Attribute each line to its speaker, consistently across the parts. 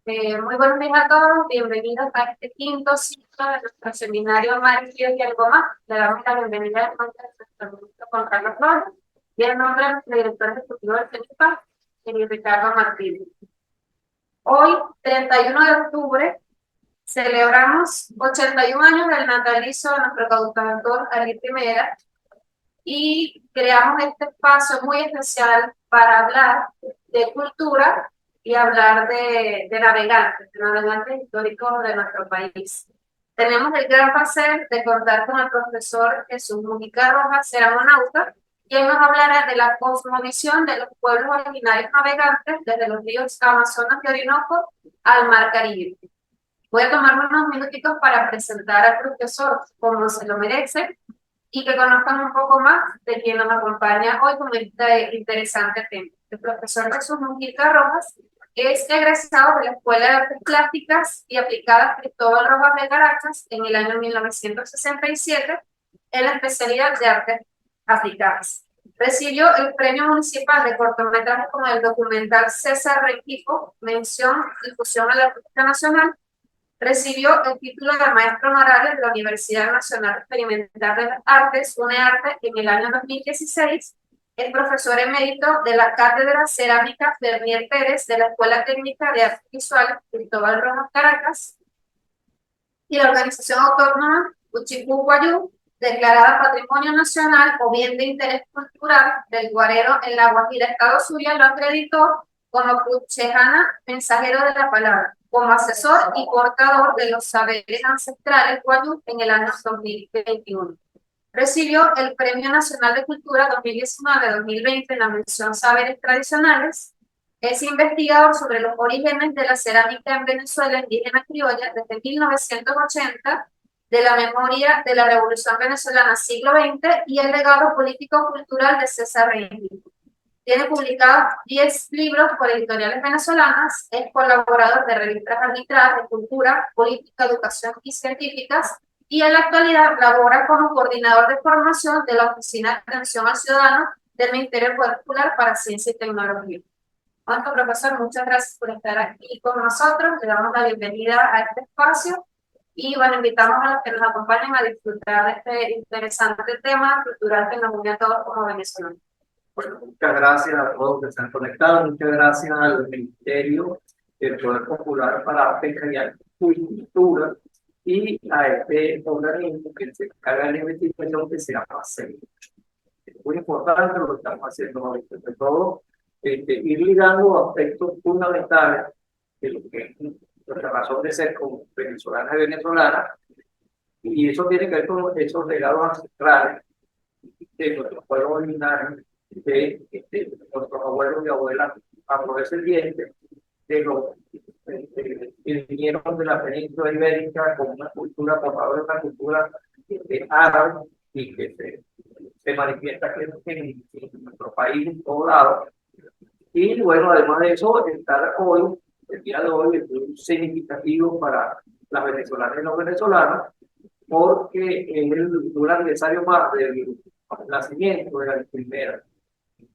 Speaker 1: Muy buenos días a todos, bienvenidos a este quinto ciclo de nuestro seminario Mar, Ríos y algo más. Le damos la bienvenida al nombre de nuestro ministro Juan Carlos Flores y en nombre de nuestro director ejecutivo del CENIPA, Ricardo Martínez. Hoy, 31 de octubre, celebramos 81 años del natalicio de nuestro causador Ali Primera y creamos este espacio muy especial para hablar de cultura y hablar de navegantes históricos de nuestro país. Tenemos el gran placer de contar con el profesor Jesús Mujica Rojas, ceramónauta, quien nos hablará de la cosmovisión de los pueblos originarios navegantes desde los ríos Amazonas y Orinoco al Mar Caribe. Voy a tomarme unos minutitos para presentar al profesor como se lo merece y que conozcan un poco más de quien nos acompaña hoy con este interesante tema. El profesor Jesús Mujica Rojas es egresado de la Escuela de Artes Plásticas y Aplicadas Cristóbal Rojas de Caracas en el año 1967 en la especialidad de Artes Aplicadas. Recibió el Premio Municipal de Cortometrajes con el documental César Rengifo, mención difusión a la Artística Nacional. Recibió el título de maestro honorario de la Universidad Nacional Experimental de las Artes, UNEARTE, en el año 2016. Es profesor emérito de la Cátedra Cerámica Fernier Pérez de la Escuela Técnica de Artes Visuales Cristóbal Rojas Caracas y la organización autónoma Uchipú Guayú, declarada Patrimonio Nacional o Bien de Interés Cultural del Guarero en La Guajira, Estado Zulia, lo acreditó como Cuchejana, mensajero de la palabra, como asesor y portador de los saberes ancestrales guayú en el año 2021. Recibió el Premio Nacional de Cultura 2019-2020 en la mención Saberes Tradicionales. Es investigador sobre los orígenes de la cerámica en Venezuela indígena criolla desde 1980, de la memoria de la Revolución Venezolana siglo XX y el legado político-cultural de César Rengifo. Tiene publicados 10 libros por editoriales venezolanas, es colaborador de revistas arbitrales de cultura, política, educación y científicas, y en la actualidad labora como coordinador de formación de la Oficina de Atención al Ciudadano del Ministerio Popular para Ciencia y Tecnología. Bueno, profesor, muchas gracias por estar aquí con nosotros. Le damos la bienvenida a este espacio y bueno, invitamos a los que nos acompañen a disfrutar de este interesante tema cultural que nos une a todos como venezolanos.
Speaker 2: Bueno, muchas gracias a todos que se han conectado, muchas gracias al Ministerio del Poder Popular para Pesca y Cultura y a este organismo que se encarga de la investigación que se llama CENIPA. Es muy importante lo que estamos haciendo hoy, sobre todo ir ligando aspectos fundamentales de lo que es nuestra razón de ser como venezolanas y venezolanas, y eso tiene que ver con esos legados ancestrales de nuestros pueblos originarios, de nuestros abuelos y abuelas afrodescendientes, de los que vinieron de la península ibérica con una cultura, por favor, una cultura árabe y que se manifiesta en nuestro país, en todos lados. Y bueno, además de eso, estar hoy, el día de hoy, es muy significativo para las venezolanas y los venezolanos, porque es un aniversario más del nacimiento de la primera.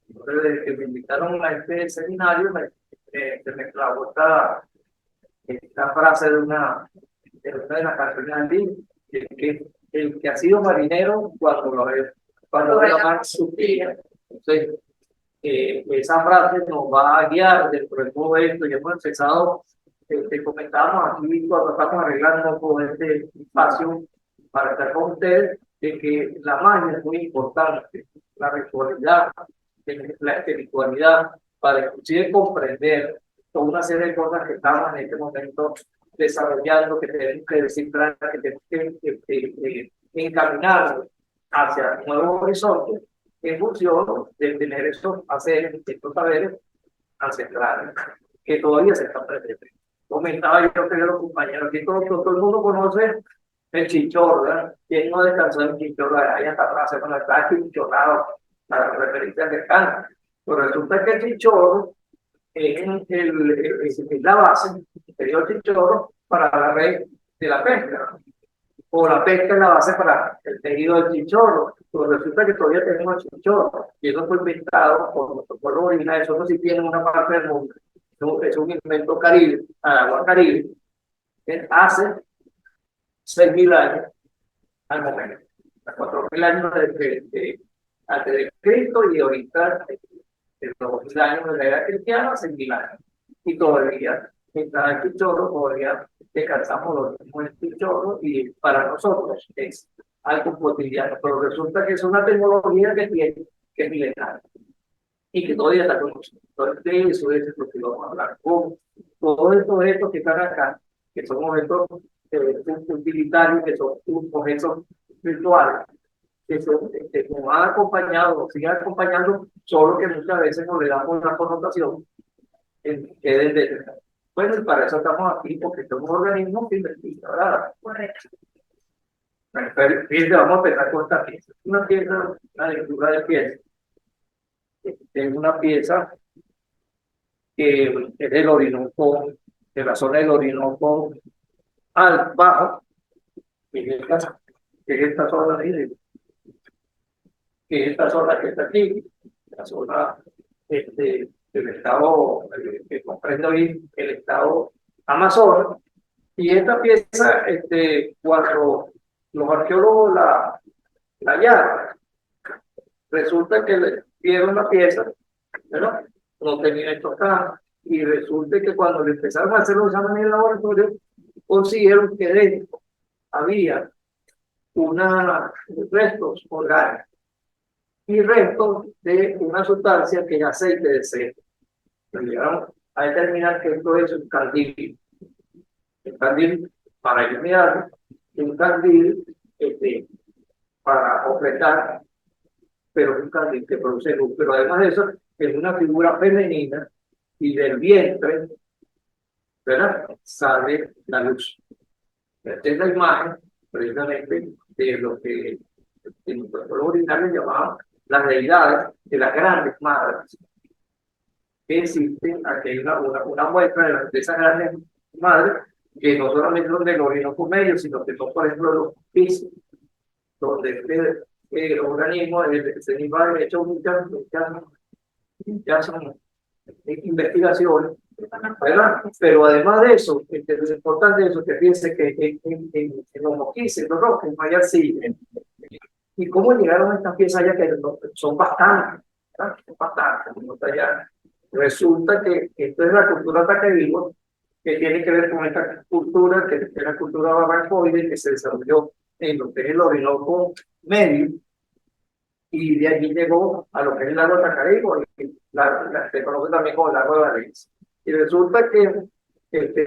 Speaker 2: Entonces, desde que me invitaron a este seminario, se me clavó esta frase de una de las canciones de que el que ha sido marinero cuando ve la mar suspira. Entonces, esa frase nos va a guiar dentro de todo esto. Y hemos empezado, comentábamos aquí cuando estamos arreglando todo este espacio para estar con ustedes, de que la magia es muy importante, la ritualidad, la espiritualidad, para inclusive comprender toda una serie de cosas que estamos en este momento desarrollando, que tenemos que descifrar, que tenemos que encaminar hacia nuevos horizontes en función de tener estos saberes ancestrales que todavía se están presentes. Comentaba yo que los compañeros, que todo el mundo conoce el chichor, ¿verdad? ¿Quién no descansó en chichor? Hay esta frase, cuando está chinchorado, para referencia cercana. Pero resulta que el chichorro es la base, el chichorro para la red de la pesca, o la pesca es la base para el tejido del chichorro. Pero resulta que todavía tenemos el chichorro, y eso fue inventado por nuestro pueblo original. Eso no si tiene una parte del mundo, es un invento caribe, agua caribe, hace 6.000 años al momento, a 4.000 años antes de Cristo y ahorita de los 2.000 años de la era cristiana, 6.000 años. Y todavía está el pichorro, todavía descansamos los mismos el pichorro y para nosotros es algo cotidiano, pero resulta que es una tecnología que es milenaria y que todavía está con nosotros. Entonces, eso es lo que vamos a hablar. Con todos estos objetos que están acá, que son objetos utilitarios, que son objetos virtuales, que nos han acompañado, siguen acompañando, solo que muchas veces nos le damos una connotación bueno, y para eso estamos aquí, porque somos organismos que investigan, ¿verdad? Correcto. Bueno, pero vamos a empezar con esta pieza. Una pieza, una lectura de pieza. Es una pieza que es del Orinoco, de la zona del Orinoco al bajo, que es esta zona de que esta zona que está aquí, la zona del estado, que comprende hoy el estado Amazonas, y esta pieza, cuando los arqueólogos la hallaron, resulta que le dieron la pieza, ¿verdad? No tenía esto acá, y resulta que cuando le empezaron a hacer los exámenes en el laboratorio, consiguieron que dentro había restos orgánicos y restos de una sustancia que es aceite de cera. Llegaron a determinar que esto es un candil. El candil para iluminar, un candil para ofrendar, pero un candil que produce luz. Pero además de eso, es una figura femenina y del vientre, ¿verdad? Sale la luz. Esta es la imagen, precisamente, de lo que en el pueblo originario llamaban las deidades de las grandes madres que existen. Aquí hay una muestra de esas grandes madres que no solamente son del Orinoco Medio, sino que son, por ejemplo, los pisos, donde el organismo se ha hecho muchas investigaciones, ¿verdad? Pero además de eso, lo importante es eso, que fíjense que en los moquíes, los roques, allá siguen. ¿Y cómo llegaron a estas piezas allá que son bastantes? ¿Verdad? Son bastantes. Resulta que esto es la cultura Tacaigua, que tiene que ver con esta cultura, que es la cultura barrancoide, que se desarrolló en lo que es el Orinoco Medio, y de allí llegó a lo que es el lago de Tacaigua, y se conoce también como el lago de Valencia. Y resulta que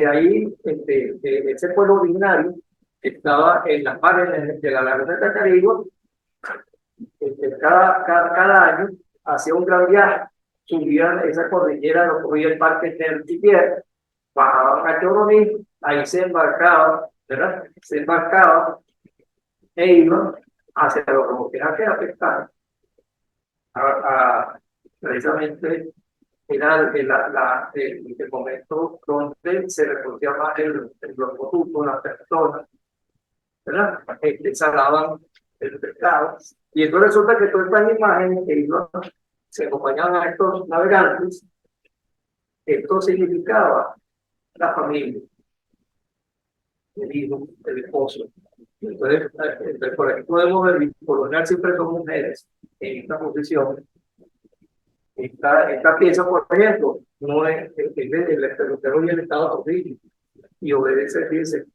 Speaker 2: ahí, ese pueblo originario que estaba en las márgenes de la laguna de Tacaigua, cada año hacía un gran viaje, subían esa cordillera, lo cogía el parque Nertipier, bajaban a Choroní, ahí se embarcaban, ¿verdad? Se embarcaban e iban hacia lo que era que afectar precisamente era el momento donde se reconocía más el producto, las personas, ¿verdad? Salaban el pescado. Y entonces resulta que todas estas imágenes que se acompañaban a estos navegantes, esto significaba la familia, el hijo, el esposo. Entonces, por aquí podemos ver, por lo general siempre son mujeres en esta posición. Esta pieza, por ejemplo, no es el extranjero y el Estado Unidos, y obedece, dice,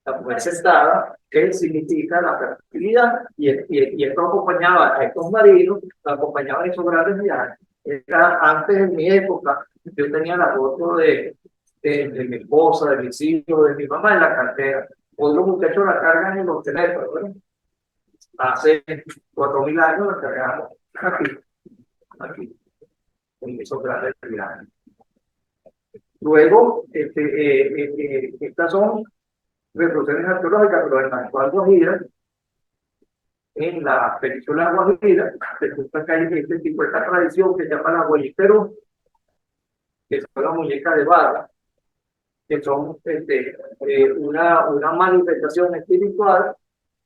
Speaker 2: la mujer sentada, que significa la fertilidad, y esto acompañaba a estos marinos, lo acompañaban en esos grandes viajes. Era antes, en mi época, yo tenía la foto de mi esposa, de mis hijos, de mi mamá en la cartera. Hoy los muchachos la cargan en los teléfonos, ¿verdad? Hace 4.000 años la cargamos aquí, en esos grandes viajes. Luego, estas son reproducciones arqueológicas, pero en la actual Guajira, en la península de Guajira, resulta que hay este tipo de esta tradición que se llama la huelliperú, que son las muñecas de barra, que son una manifestación espiritual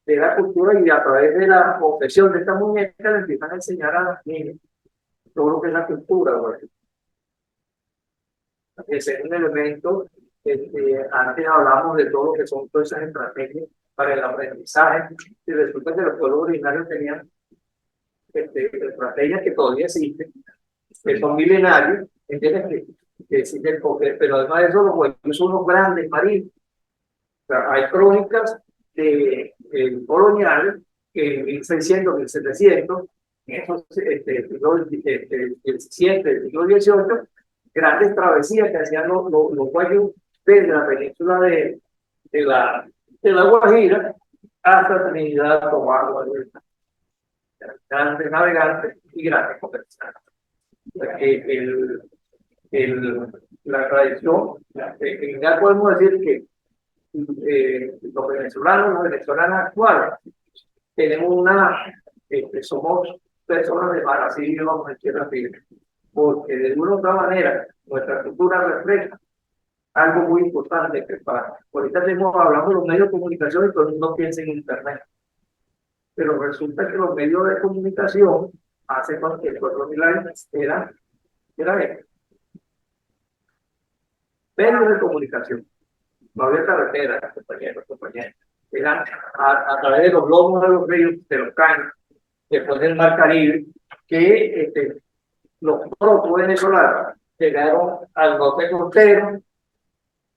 Speaker 2: de la cultura, y a través de la confesión de esta muñeca le empiezan a enseñar a las niñas todo lo que es la cultura, Ese es un elemento. Antes hablamos de todo lo que son todas esas estrategias para el aprendizaje, y resulta que los pueblos originarios tenían estrategias que todavía existen, que son milenarios, ¿entiendes? Que existen, pero además de eso, los pueblos son unos grandes marinos. O sea, hay crónicas coloniales que en 1600, 1700, en esos, el 17, el siglo XVIII, grandes travesías que hacían los guayos desde la península de la, de la Guajira hasta Trinidad, Tobago, grandes navegantes y grandes comerciantes. O sea, la tradición, ya podemos decir que los venezolanos actuales, tenemos somos personas de mar, así vamos a decir así, porque de una u otra manera nuestra cultura refleja algo muy importante que ahorita hablamos de los medios de comunicación y todo el mundo piensa en internet, pero resulta que los medios de comunicación hace cualquier 4.000 años era esto, medios de comunicación. No había carretera, compañeros. Eran a través de los lomos de los ríos, de los caños, después del Mar Caribe, que los proto-venezolanos llegaron al norte costero,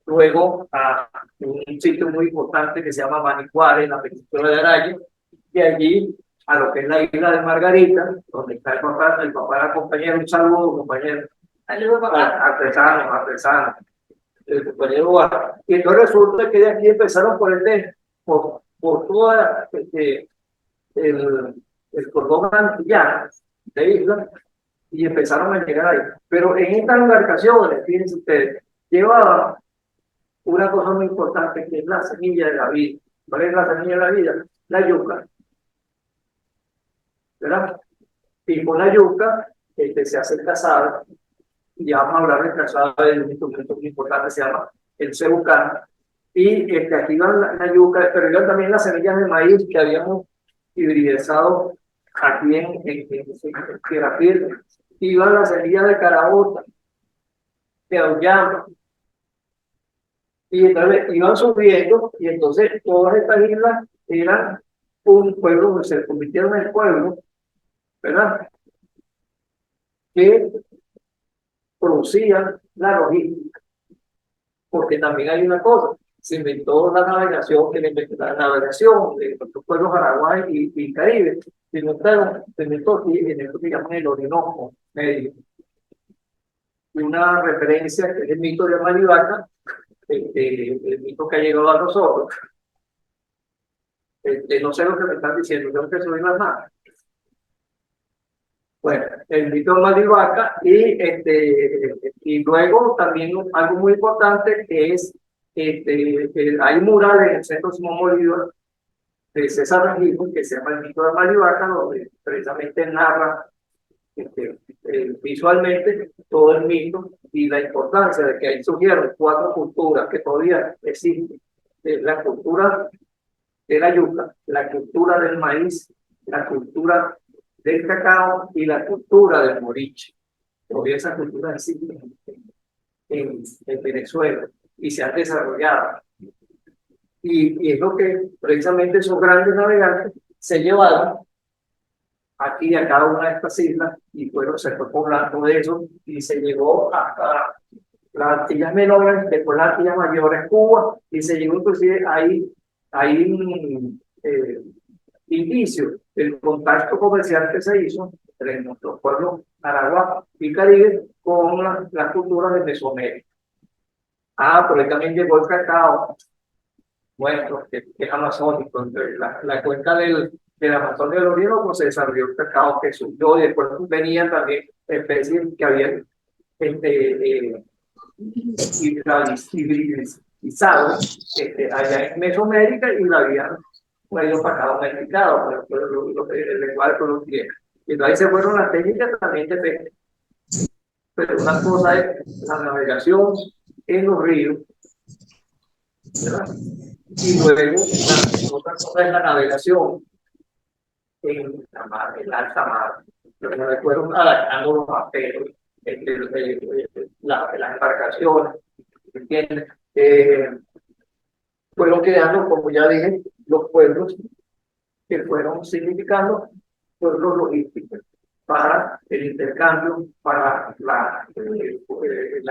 Speaker 2: luego a un sitio muy importante que se llama Manicuare, en la península de Araya, y allí a lo que es la isla de Margarita, donde está el papá de la compañera, un saludo, compañero. Saludos, papá. Artesanos. El compañero Baja. Y entonces resulta que de aquí empezaron por toda el cordón antillano de isla y empezaron a llegar ahí. Pero en estas embarcaciones, fíjense ustedes, llevaban una cosa muy importante que es la semilla de la vida. ¿Cuál es la semilla de la vida? La yuca. ¿Verdad? Y con la yuca se hace el casado. Y vamos a hablar de casado de un instrumento muy importante, se llama el cebucán. Y aquí van la yuca, pero iban también las semillas de maíz que habíamos hibridizado aquí en Tierra Firme. Iban las semillas de carabota, de auyama. Y entonces iban subiendo, y entonces todas estas islas eran un pueblo, se convirtieron en el pueblo, ¿verdad? Que producían la logística. Porque también hay una cosa, se inventó la navegación, que la navegación de los pueblos Paraguay y Caribe, se inventó en esto que llaman el Orinoco Medio. Y una referencia que es el mito de Amalivaca, el mito que ha llegado a nosotros. No sé lo que me están diciendo, tengo que subir las manos. Bueno, el mito de Amalivaca y luego también algo muy importante que es hay un mural en el Centro Simón Bolívar de César Rengifo que se llama el mito de Amalivaca, donde precisamente narra visualmente todo el mito y la importancia de que ahí surgieron 4 culturas que todavía existen: la cultura de la yuca, la cultura del maíz, la cultura del cacao y la cultura del moriche. Todavía esa cultura existe en Venezuela y se ha desarrollado. Y es lo que precisamente esos grandes navegantes se llevaron aquí a cada una de estas islas y bueno, se fue poblando de eso y se llegó hasta las Antillas Menores, después las Antillas Mayores, Cuba, y se llegó inclusive hay un indicio del contacto comercial que se hizo entre nuestros pueblos Aragua y Caribe con las culturas de Mesoamérica. Pero ahí también llegó el cacao nuestro, que es amazónico, entre la cuenca del Amazonas del Orinoco, pues se desarrolló el cacao que subió y después venían también especies que habían hibridizado allá en Mesoamérica y la habían ido para acá domesticado, el lenguaje que lo tiene. Y entonces se fueron las técnicas también de pesca. Pero una cosa es la navegación en los ríos, ¿verdad? Y luego otra cosa es la navegación en la mar, en la alta mar. Pero me recuerdo adaptando los aperos las embarcaciones, ¿entiendes? Fueron quedando, como ya dije, los pueblos que fueron significando pueblos logísticos para el intercambio, para la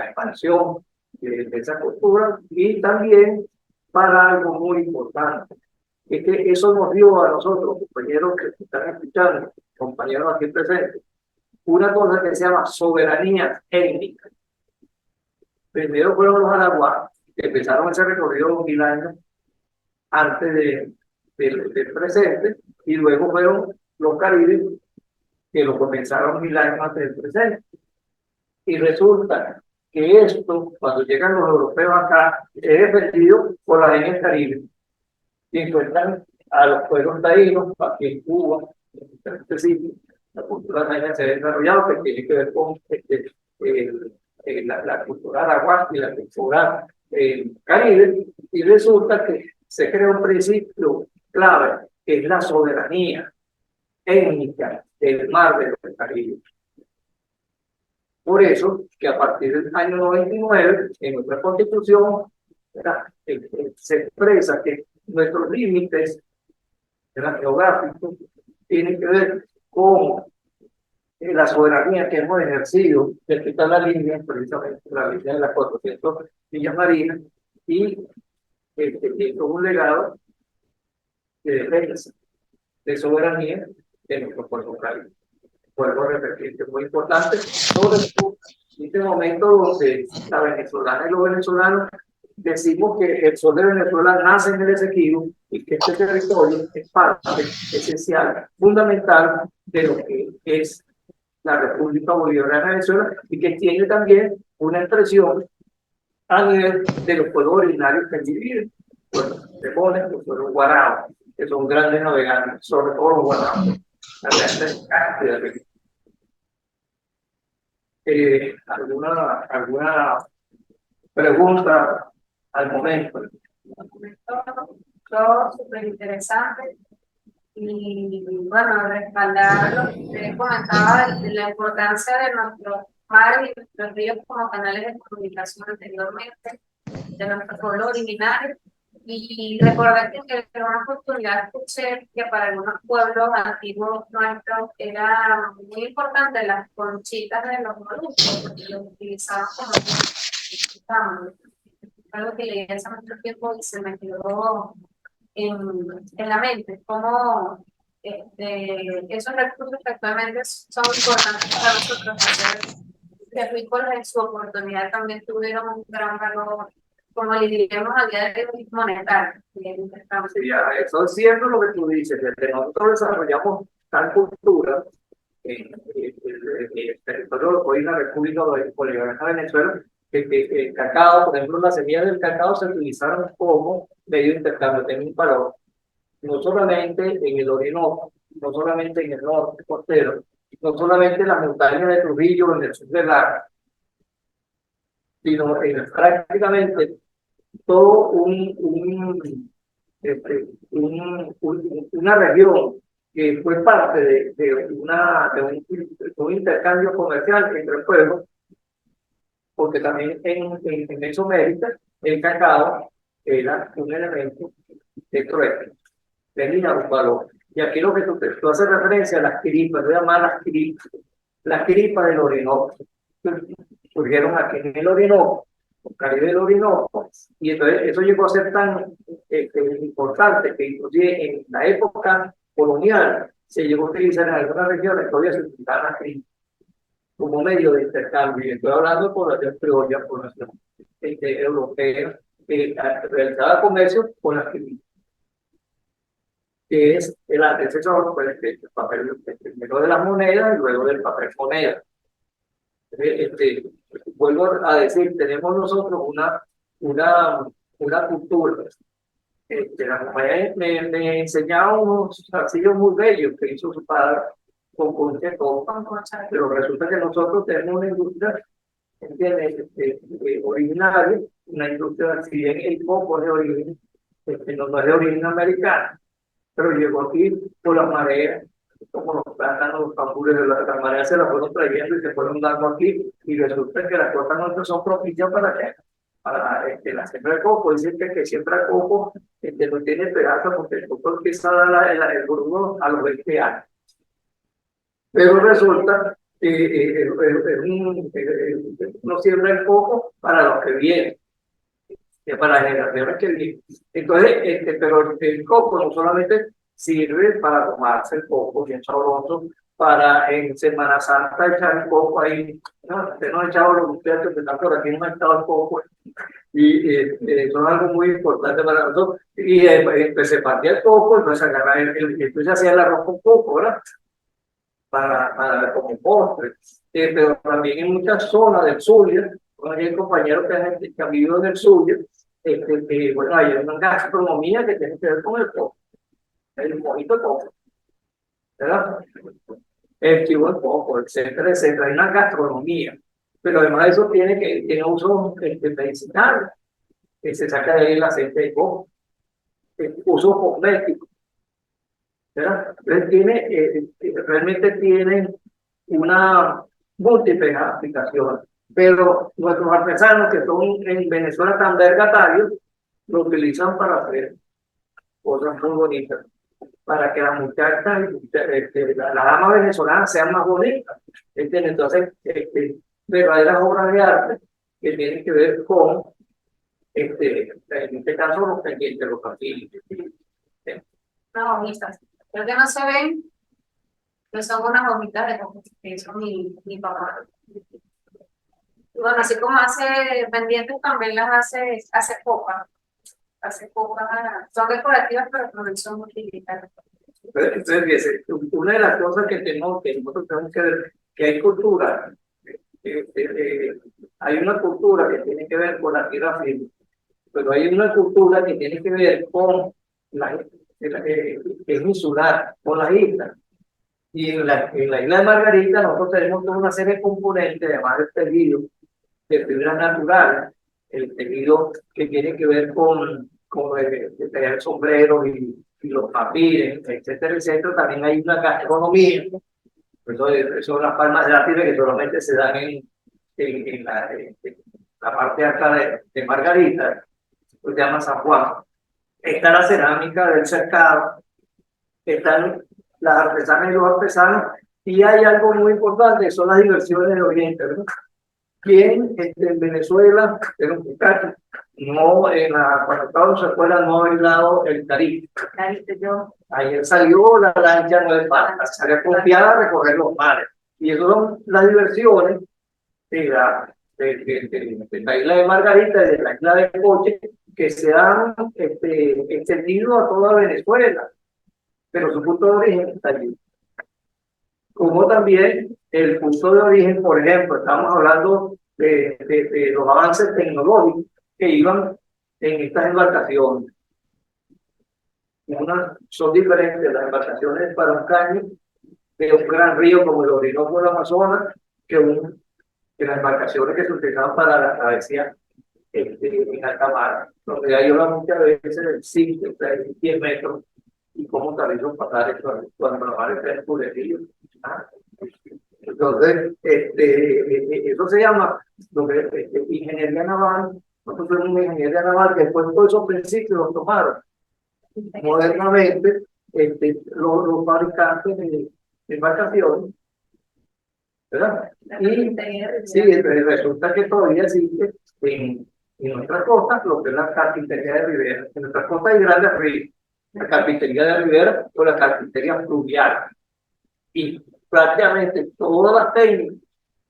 Speaker 2: expansión de esa cultura y también para algo muy importante. Es que eso nos dio a nosotros, compañeros que están escuchando, compañeros aquí presentes, una cosa que se llama soberanía étnica. Primero fueron los araguas, que empezaron ese recorrido 1000 años antes del presente, y luego fueron los caribes, que lo comenzaron 1000 años antes del presente. Y resulta que esto, cuando llegan los europeos acá, es defendido por las etnias caribes, y encuentran a los pueblos taínos, aquí en Cuba, en diferentes sitios. La cultura taína se ha desarrollado, que tiene que ver con la cultura araguá y la cultura caribe, y resulta que se crea un principio clave, que es la soberanía étnica del mar del Caribe. Por eso que a partir del año 99, en nuestra Constitución, se expresa que nuestros límites geográficos tienen que ver con la soberanía que hemos ejercido desde está la línea, precisamente la línea de las 400 millas marinas, y un legado de defensa, de soberanía de nuestro pueblo caribe. Vuelvo a repetir que es muy importante, sobre todo en este momento donde la venezolana y los venezolanos decimos que el sol de Venezuela nace en el Esequibo y que este territorio es parte esencial, fundamental de lo que es la República Bolivariana de Venezuela y que tiene también una expresión a nivel de los pueblos originarios que allí viven, los temones, los pueblos guaraos, que son grandes navegantes, sobre todo los guaraos, la grandes cantidad de alguna pregunta al momento.
Speaker 1: Todo súper interesante. Y bueno, respaldar lo que usted comentaba de la importancia de nuestros mares y nuestros ríos como canales de comunicación anteriormente, de nuestro pueblo originario. Y recordar que en una oportunidad escuché que para algunos pueblos antiguos nuestros era muy importante las conchitas de los moluscos, porque los utilizaban como algo que leí hace mucho tiempo y se me quedó en la mente, cómo esos recursos que actualmente son importantes para nosotros hacer terrícolas en su oportunidad también tuvieron un gran valor, como le diríamos al día de hoy, monetario.
Speaker 2: Sí, eso es cierto lo que tú dices, desde nosotros desarrollamos tal cultura en el territorio de hoy la República Bolivariana de Venezuela, que el cacao, por ejemplo, las semillas del cacao se utilizaron como medio de intercambio, tienen un valor, no solamente en el Orinoco, no solamente en el norte costero, no solamente en las montañas de Trujillo, en el sur del Lara, sino en prácticamente todo una región que fue parte de un intercambio comercial entre pueblos, porque también en Mesoamérica el cacao era un elemento de trueque, tenía un valor. Y aquí lo que tú haces referencia a las quiripas, voy a llamar las quiripas del Orinoco. Surgieron aquí en el Orinoco, el Caribe del Orinoco, y entonces eso llegó a ser tan importante que inclusive en la época colonial se llegó a utilizar en algunas regiones, todavía se utilizaban las quiripas como medio de intercambio. Y estoy hablando de población criolla, población europea, que realizaba comercio con las quiripas, que es el antecesor del papel, primero de las monedas y luego del papel moneda. Vuelvo a decir, tenemos nosotros una cultura. La compañía me enseñaba unos arcillos muy bellos que hizo su padre con concha de copa, pero resulta que nosotros tenemos una industria, ¿entiendes? Originaria, una industria, si bien el coco es de origen, no es de origen americano, pero llegó aquí por las mareas como los plátanos, los cambures de la camarera se la fueron trayendo y se fueron dando aquí, y resulta que las cosas nuestras son propicias para que para la siembra de coco. Dicen que siembra coco no tiene esperanza porque el coco empieza a dar el fruto a los 20 años. Pero resulta que uno siembra el coco para los que vienen, que para las generaciones que vienen. Entonces, pero el coco no solamente sirve para tomarse el coco bien sabroso, para en Semana Santa echar el coco ahí. No, usted no ha echado los muchachos que están por aquí, no ha echado el coco y son algo muy importante para nosotros. Y pues, se partía el coco, entonces agarrar entonces hacía el arroz con coco, ¿verdad? Para como postre. Pero también en muchas zonas del Zulia, hay compañeros que han vivido en el Zulia, bueno, hay una gastronomía que tiene que ver con el coco, el mojito de coco, ¿verdad? El chivo de coco, etcétera, etcétera. Hay una gastronomía, pero además de eso tiene uso medicinal, que se saca de ahí el aceite de coco, uso cosmético, ¿verdad? Entonces realmente tiene una múltiples aplicaciones, pero nuestros artesanos que son en Venezuela tan vergatarios, lo utilizan para hacer cosas muy bonitas, para que las muchachas, las damas venezolanas sean más bonitas. Entonces, verdaderas obras de arte que tienen que ver con, en este caso, los pendientes, los capillos.
Speaker 1: Unas gomitas. Creo que no se ven, pero son unas gomitas de coco que hizo mi papá. Y bueno, así como hace pendientes, también las hace copa. Hace copa, son decorativas, pero también son utilitarias.
Speaker 2: Entonces, fíjese, una de las cosas que nosotros tenemos que ver, que hay cultura, hay una cultura que tiene que ver con la tierra firme, pero hay una cultura que tiene que ver con que es insular, con las islas. Y en la isla de Margarita nosotros tenemos toda una serie de componentes, además del tejido, de fibras naturales, el tejido que tiene que ver con tener sombreros y los papires, etcétera, etcétera. También hay una gastronomía, eso son las palmas de la tierra que solamente se dan en la parte alta de Margarita, que se llama San Juan. Está la cerámica del cercado, están las artesanas y los artesanos, y hay algo muy importante, son las diversiones de Oriente, ¿verdad? Quien en Venezuela, era un muchacho, no, cuando estaba en su escuela no ha bailado el Caribe. Ayer salió la lancha no de patas, salió confiada a recorrer los mares. Y esas son las diversiones de la isla de Margarita y de la isla de Coche, que se han extendido a toda Venezuela, pero su punto de origen está allí. Como también el punto de origen, por ejemplo, estamos hablando de los avances tecnológicos que iban en estas embarcaciones. Unas son diferentes las embarcaciones para un caño de un gran río como el Orinoco o el Amazonas que las embarcaciones que se utilizaban para la travesía en alta mar, donde hay muchas veces el 5, 10 metros, y cómo también son pasar cuando la mar está escurecido. Entonces, eso se llama ingeniería naval. Nosotros tenemos una ingeniería naval que después todos esos principios los tomaron modernamente los fabricantes de embarcaciones, ¿verdad? Y sí, resulta que todavía existe en nuestras costas lo que es la carpintería de ribera. En nuestras costas hay grandes ríos, la carpintería de ribera o la carpintería fluvial. Y prácticamente todas las técnicas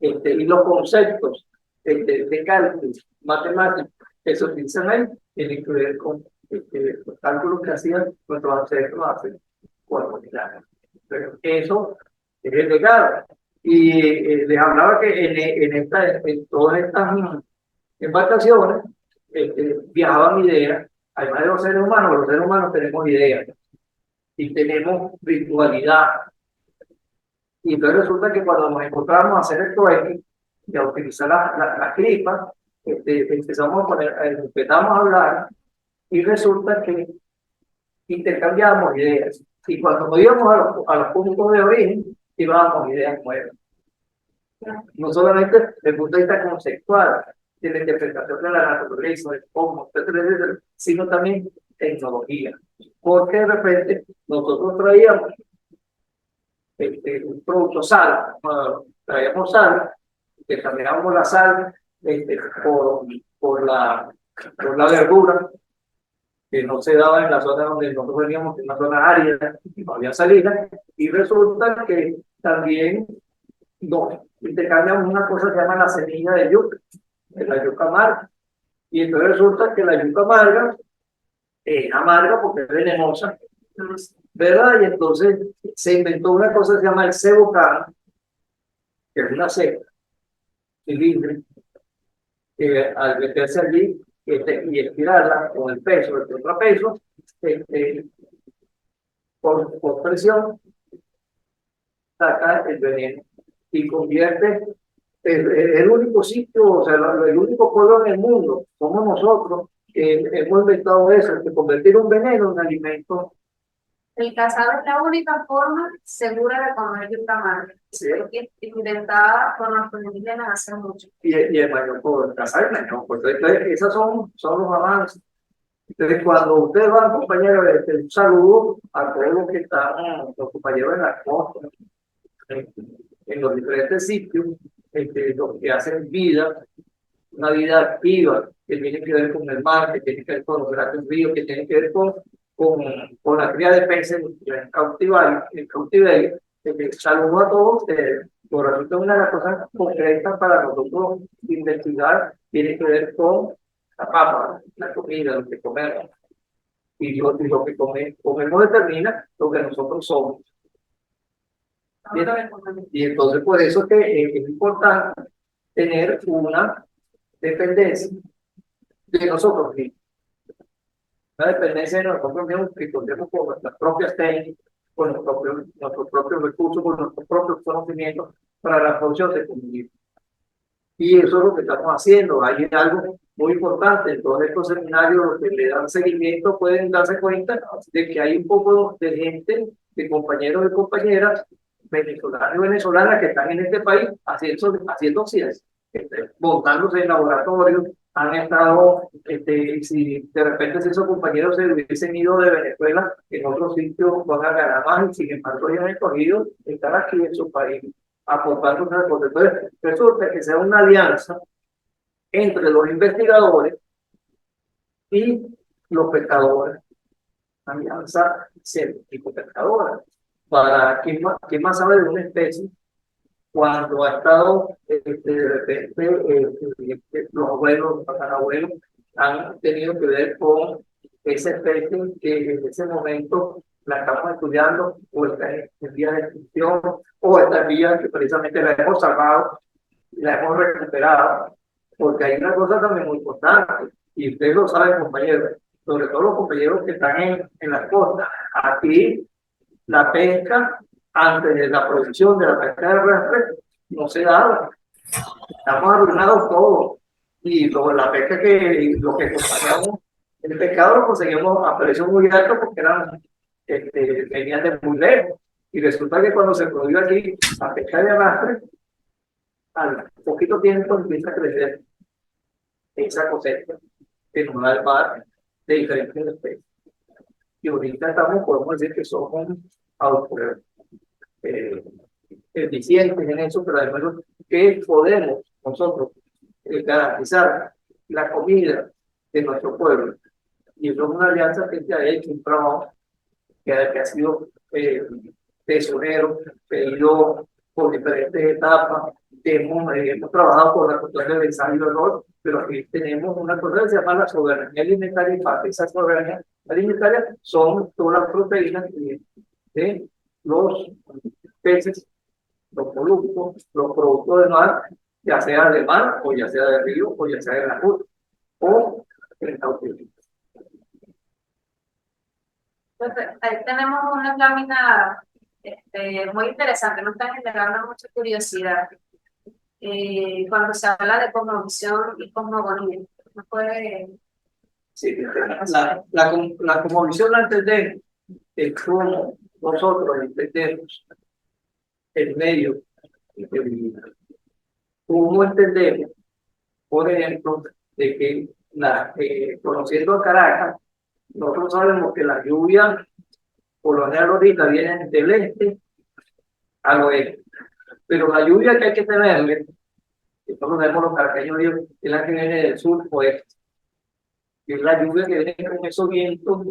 Speaker 2: y los conceptos de cálculo matemáticos que se utilizan ahí tienen que ver con los cálculos que hacían nuestros ancestros hace 4.000 años. Pero eso es el legado. Y les hablaba que en todas estas embarcaciones viajaban ideas, además de los seres humanos tenemos ideas y tenemos virtualidad. Y entonces resulta que cuando nos encontramos a hacer el trueque y a utilizar la cripa, empezamos a hablar y resulta que intercambiábamos ideas. Y cuando nos íbamos a los puntos de origen, llevábamos ideas nuevas. No solamente desde el punto de vista conceptual, de la interpretación de la naturaleza, de cómo, etcétera, etcétera, sino también tecnología. Porque de repente nosotros traíamos un producto sal, traíamos sal, que cambiábamos la sal por, por la verdura, que no se daba en la zona donde nosotros veníamos, en una zona árida, y no había salida, y resulta que también intercambiamos una cosa que se llama la semilla de yuca, de la yuca amarga, y entonces resulta que la yuca amarga es amarga porque es venenosa, ¿verdad? Y entonces se inventó una cosa que se llama el cebocán, que es una cepa cilíndrica, que al meterse allí y estirarla con el peso, el contrapeso, este, por presión, saca el veneno y convierte el único sitio, o sea, el único pueblo en el mundo, somos nosotros, que hemos inventado eso, que convertir un veneno en alimento.
Speaker 1: El cazado es la única forma segura de comer yuca amarga.
Speaker 2: Sí.
Speaker 1: Porque inventada por nuestros indígenas hace mucho.
Speaker 2: Y el mayor por cazar el mayor. Pues, entonces, esos son los avances. Entonces, cuando ustedes van, compañeros, un saludo a todos los que están, los compañeros en la costa, en los diferentes sitios, los que hacen vida, una vida activa, que tiene que ver con el mar, que tiene que ver con los grandes ríos, que tiene que ver con la cría de peces en cautiverio. Saludo a todos ustedes. Por resulta una de las cosas concretas para nosotros investigar, tiene que ver con la papa, la comida, lo que comemos. Y lo que comemos determina lo que nosotros somos. Bien. Y entonces por eso que es importante tener una dependencia de nosotros mismos. Una dependencia de nosotros mismos que contemos con nuestras propias técnicas, con nuestros propios recursos, con nuestros propios conocimientos para la producción de comida. Y eso es lo que estamos haciendo. Hay algo muy importante en todos estos seminarios que le dan seguimiento, pueden darse cuenta de que hay un poco de gente, de compañeros y compañeras venezolanos y venezolanas que están en este país haciendo ciencia, montándose en laboratorios, han estado, si de repente si esos compañeros se hubiesen ido de Venezuela, en otros sitios van a ganar más, y sin embargo ellos han escogido estar aquí en su país, aportando una cosa. Entonces, resulta que sea una alianza entre los investigadores y los pescadores, alianza científico-pescadora, para quién más sabe de una especie cuando ha estado de repente los abuelos, los tatarabuelos han tenido que ver con esa especie que en ese momento la estamos estudiando o está en vías de extinción o está en vías que precisamente la hemos salvado, la hemos recuperado, porque hay una cosa también muy importante y ustedes lo saben, compañeros, sobre todo los compañeros que están en las costas. Aquí la pesca antes de la producción de la pesca de arrastre no se daba. Estamos arruinados todos. Y la pesca lo que compañamos, el pescado lo conseguimos a precios muy altos porque venían de muy lejos. Y resulta que cuando se produjo aquí la pesca de arrastre, al poquito tiempo empieza a crecer esa cosecha que nos da el mar de diferentes especies. Y ahorita podemos decir que somos eficientes en eso, pero además que podemos nosotros garantizar la comida de nuestro pueblo. Y eso es una alianza que se ha hecho, un trabajo que ha sido tesorero, que ha ido por diferentes etapas. Hemos trabajado por la cuestión del ensayo y error, pero aquí tenemos una cosa que se llama la soberanía alimentaria, y parte de esa soberanía alimentaria son todas las proteínas de los peces, los moluscos, los productos de mar, ya sea de mar, o ya sea de río, o ya sea de la costa, o en cautiverio.
Speaker 1: Entonces, ahí tenemos una lámina muy interesante, nos están generando mucha curiosidad. Cuando se habla de cosmovisión y cosmogonía, ¿no puede
Speaker 2: Sí, la cosmovisión la entendemos, es como nosotros entendemos el medio de vida. ¿Cómo entendemos, por ejemplo, de que conociendo a Caracas, nosotros sabemos que las lluvias por lo general ahorita vienen del este al oeste, pero la lluvia que hay que tenerle, que nosotros vemos los caraqueños, es la que viene del sur oeste, que es la lluvia que viene con esos vientos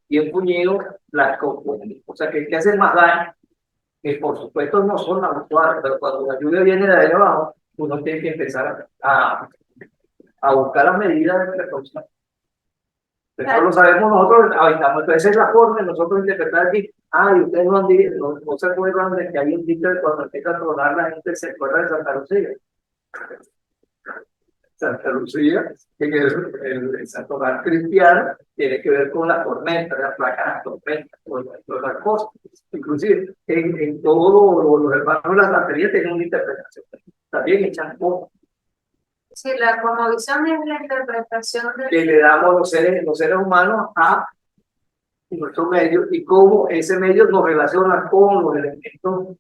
Speaker 2: y el puñero las confunde. O sea, que el que hace más daño, que por supuesto no son las actuales, pero cuando la lluvia viene de ahí abajo, uno tiene que empezar a buscar las medidas de precaución. Eso lo sabemos nosotros, habitamos. Entonces, esa es la forma de nosotros interpretar aquí. Y ustedes no se acuerdan de que hay un dicho de cuando empieza a tronar la gente se acuerda de Santa Lucía. Santa Lucía, que es el santo cristiano, tiene que ver con la tormenta, la placa, la tormenta, todas las cosas. Inclusive, en todos los hermanos de la santería tienen una interpretación. También echan poco.
Speaker 1: Sí, la cosmovisión es la interpretación
Speaker 2: que le damos los seres humanos a nuestro medio y cómo ese medio nos relaciona con los elementos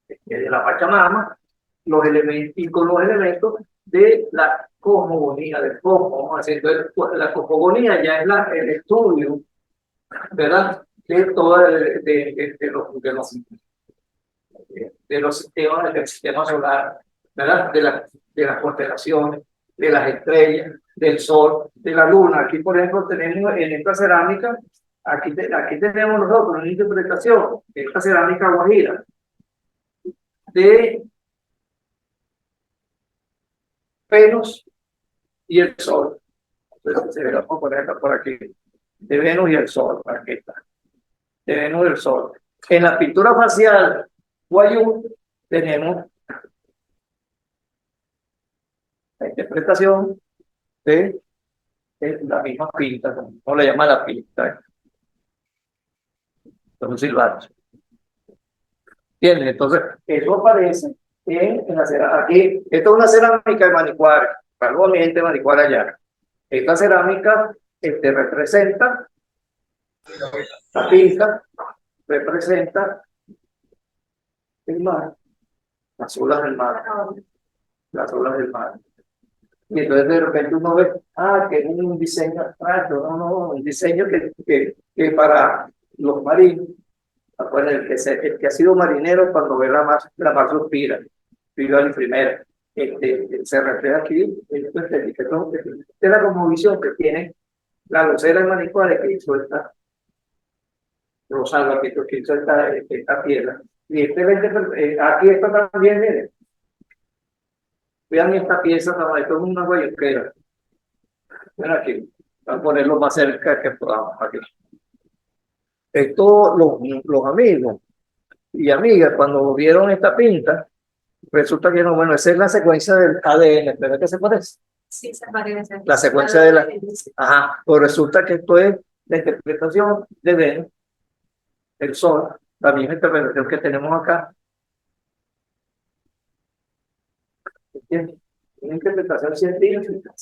Speaker 2: de la Pachamama, los elementos y con los elementos de la cosmogonía del cosmos. Entonces, la cosmogonía ya es el estudio, ¿verdad? De todo de los sistemas del sistema solar, ¿verdad? De las constelaciones, de las estrellas, del sol, de la luna. Aquí, por ejemplo, tenemos en esta cerámica, aquí tenemos nosotros una interpretación, esta cerámica guajira, de Venus y el sol. Entonces, se verá por aquí, de Venus y el sol, aquí está, de Venus y el sol. En la pintura facial Guayú tenemos la interpretación de la misma pinta, no le llama la pinta, son silbatos. ¿Entiendes? Entonces, eso aparece en la cerámica. Aquí, esto es una cerámica de Manicuara, algo ambiente de Manicuara allá. Esta cerámica representa, la pinta representa el mar, las olas del mar, las olas del mar. Y entonces de repente uno ve, que es un diseño abstracto, no, un diseño que para los marinos, el que ha sido marinero cuando ve la mar suspira, vive en primera, se refiere aquí, es la cosmovisión que tiene la lucera de Manicuare que hizo esta Rosalba, que hizo esta piedra. Y aquí está también, miren, vean esta pieza, esto es una guayuquera. Ven aquí, vamos a ponerlo más cerca que podamos aquí. Esto, los amigos y amigas, cuando vieron esta pinta, resulta que no, bueno, esa es la secuencia del ADN, ¿verdad que se parece?
Speaker 1: Sí, se parece.
Speaker 2: La secuencia de la... Ajá, pues resulta que esto es la interpretación de Venus, el Sol, la misma interpretación que tenemos acá. ¿Entiendes? Una interpretación científica.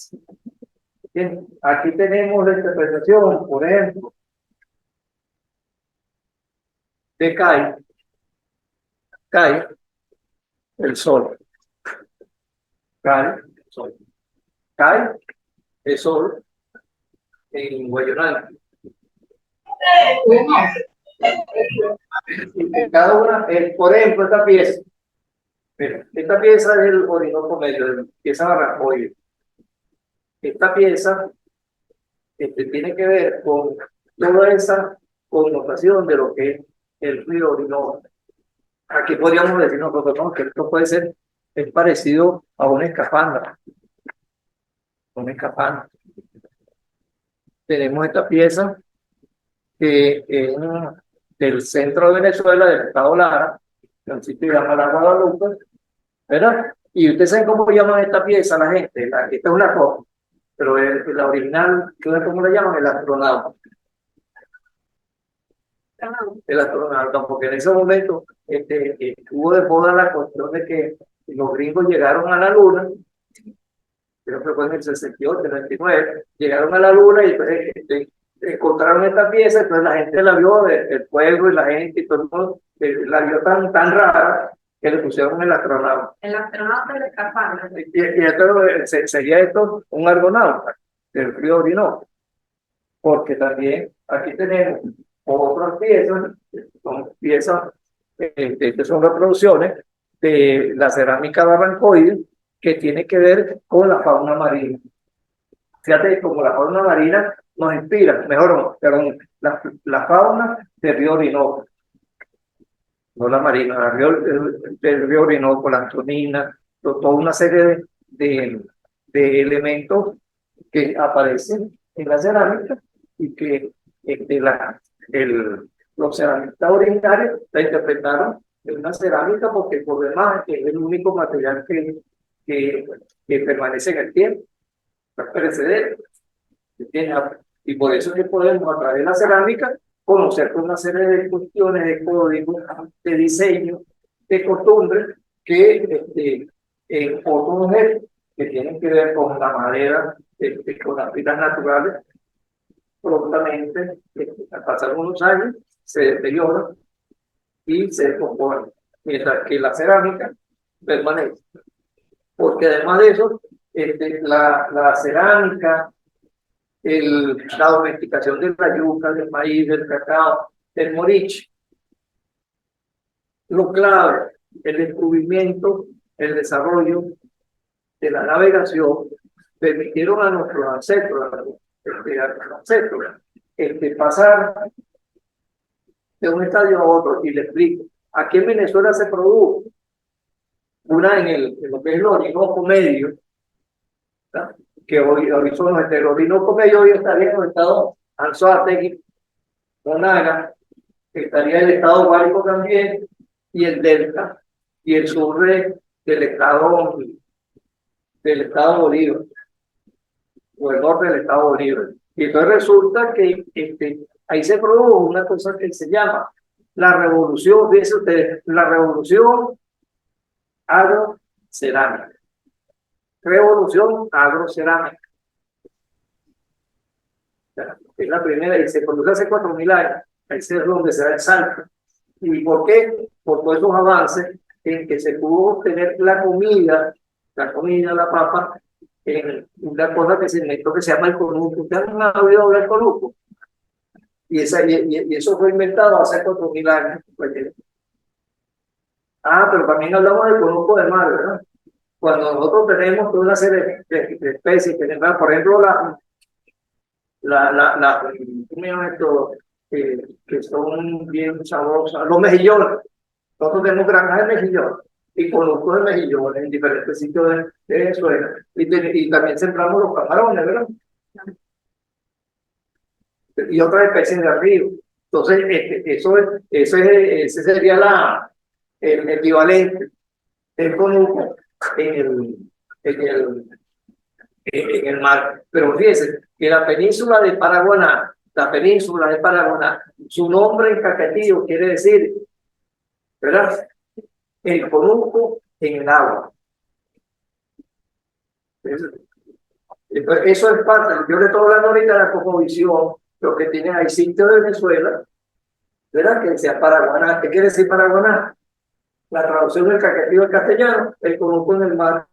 Speaker 2: ¿Entiendes? Aquí tenemos la interpretación, por ejemplo, de cae el sol, cae el sol, cae el sol en Guayonal. Cada una, por ejemplo, esta pieza, mira, esta pieza es el Orinoco Medio, pieza Barrancoy. Esta pieza tiene que ver con toda esa connotación de lo que es el río Orinoco. Aquí podríamos decir nosotros, ¿no? Que esto puede ser, es parecido a una escafandra. Una escafandra. Tenemos esta pieza que es del centro de Venezuela, del estado Lara, que un sitio llama la Guadalupe, ¿verdad? Y ustedes saben cómo llaman esta pieza la gente. Esta es una cosa, pero la original, ¿cómo la llaman? El astronauta. El astronauta, porque en ese momento hubo de moda la cuestión de que los gringos llegaron a la luna creo que fue en el 68, el 29, llegaron a la luna y encontraron esta pieza, entonces la gente la vio, el pueblo y la gente y todo el mundo la vio tan rara que le pusieron el astronauta.
Speaker 1: El astronauta de escapar.
Speaker 2: Y entonces sería esto un argonauta del río Orinoco, porque también aquí tenemos otras piezas, son piezas que son reproducciones de la cerámica barrancoide que tiene que ver con la fauna marina. Fíjate como la fauna marina nos inspira, mejor, perdón, la fauna del río Orinoco, no la marina, del río Orinoco, la antonina, toda una serie de elementos que aparecen en la cerámica y que los ceramistas originarios la interpretaron en una cerámica porque por demás es el único material que, que permanece en el tiempo, no es perecedero. Y por eso es que podemos a través de la cerámica conocer una serie de cuestiones, de códigos, de diseño, de costumbres que en otros objetos que tienen que ver con la madera, con las piedras naturales, prontamente, al pasar unos años, se deterioran y se descomponen, mientras que la cerámica permanece. Porque además de eso, la cerámica, la domesticación de la yuca, del maíz, del cacao, del moriche, lo clave, el descubrimiento, el desarrollo de la navegación, permitieron a nuestros ancestros, pasar de un estadio a otro. Y le explico, aquí en Venezuela se produjo una en lo que es el Orinoco Medio, ¿verdad? Que hoy son el Orinoco Medio, hoy estaría en el estado Anzoátegui, Monaga, estaría el estado Guárico también, y el Delta, y el sur del estado Bolívar, o el norte del estado Bolívar. Y entonces resulta que ahí se produjo una cosa que se llama la revolución, fíjense ustedes, la revolución agrocerámica. Revolución agrocerámica. Es la primera y se produce hace 4.000 años. Ahí es donde se da el salto. ¿Y por qué? Por todos esos avances en que se pudo obtener la comida, la papa, en una cosa que se inventó que se llama el conuco. ¿Ustedes han oído hablar del conuco? Y eso fue inventado hace 4.000 años. Pero también hablamos del conuco de mar, ¿verdad? Cuando nosotros tenemos toda una serie de especies, por ejemplo, que son bien sabrosas, los mejillones. Nosotros tenemos granjas de mejillones y conozco de mejillones en diferentes sitios de Venezuela. Y también sembramos los camarones, ¿verdad? Y otras especies de río. Entonces, ese sería el equivalente del conuco en el mar. Pero fíjense que la península de Paraguaná, su nombre en caquetillo quiere decir, ¿verdad? El conuco en el agua. Eso es parte, yo le estoy hablando ahorita de la cosmovisión, lo que tiene ahí sitio de Venezuela, ¿verdad? Que decía Paraguaná. ¿Qué quiere decir Paraguaná? La traducción del caquetillo al castellano, el conuco en el mar.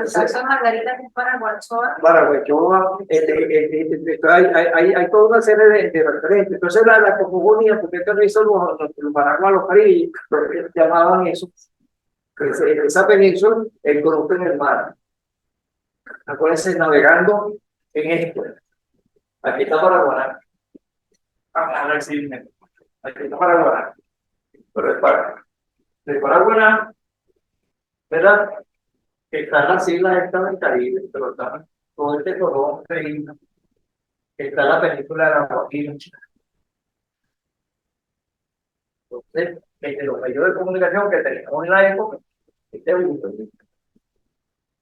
Speaker 1: Salsa margarita que es paraguachoa.
Speaker 2: Paraguachoa, hay toda una serie de referentes. Entonces la cosmogonía, porque esto lo hizo los paraguayos, los caribeños, llamaban eso, esa península, el conuco en el mar. Acuérdense, navegando en esto. Aquí está Paraguaná. Aquí está Paraguaná. Pero de Paraguaná, ¿verdad? Están las islas estas del Caribe, pero está todo este cordón de islas. Está la península de la Guajira. Entonces, los medios de comunicación que teníamos en la época, gusto.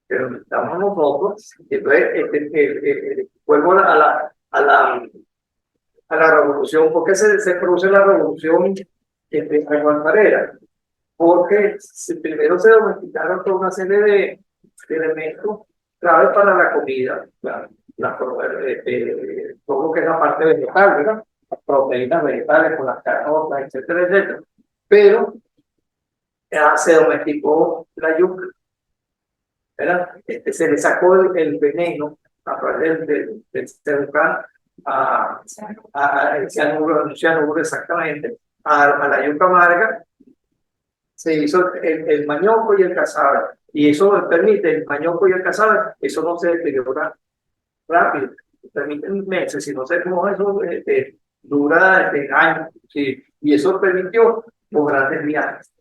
Speaker 2: Pero estamos nosotros, entonces, vuelvo a la revolución. ¿Por qué se produce la revolución alfarera? Porque primero se domesticaron toda una serie elementos clave para la comida, todo lo que es la parte vegetal, ¿verdad? Las proteínas vegetales con las carotas, etcétera, etcétera. Pero se domesticó la yuca, ¿verdad? Se le sacó el veneno a través del cercal el cianuro exactamente, a la yuca amarga, se hizo el manioco y el cazabe, y eso permite, el manioco y el cazabe, eso no se deteriora rápido, permiten meses, si no sé cómo eso dura años, sí, y eso permitió los grandes viajes,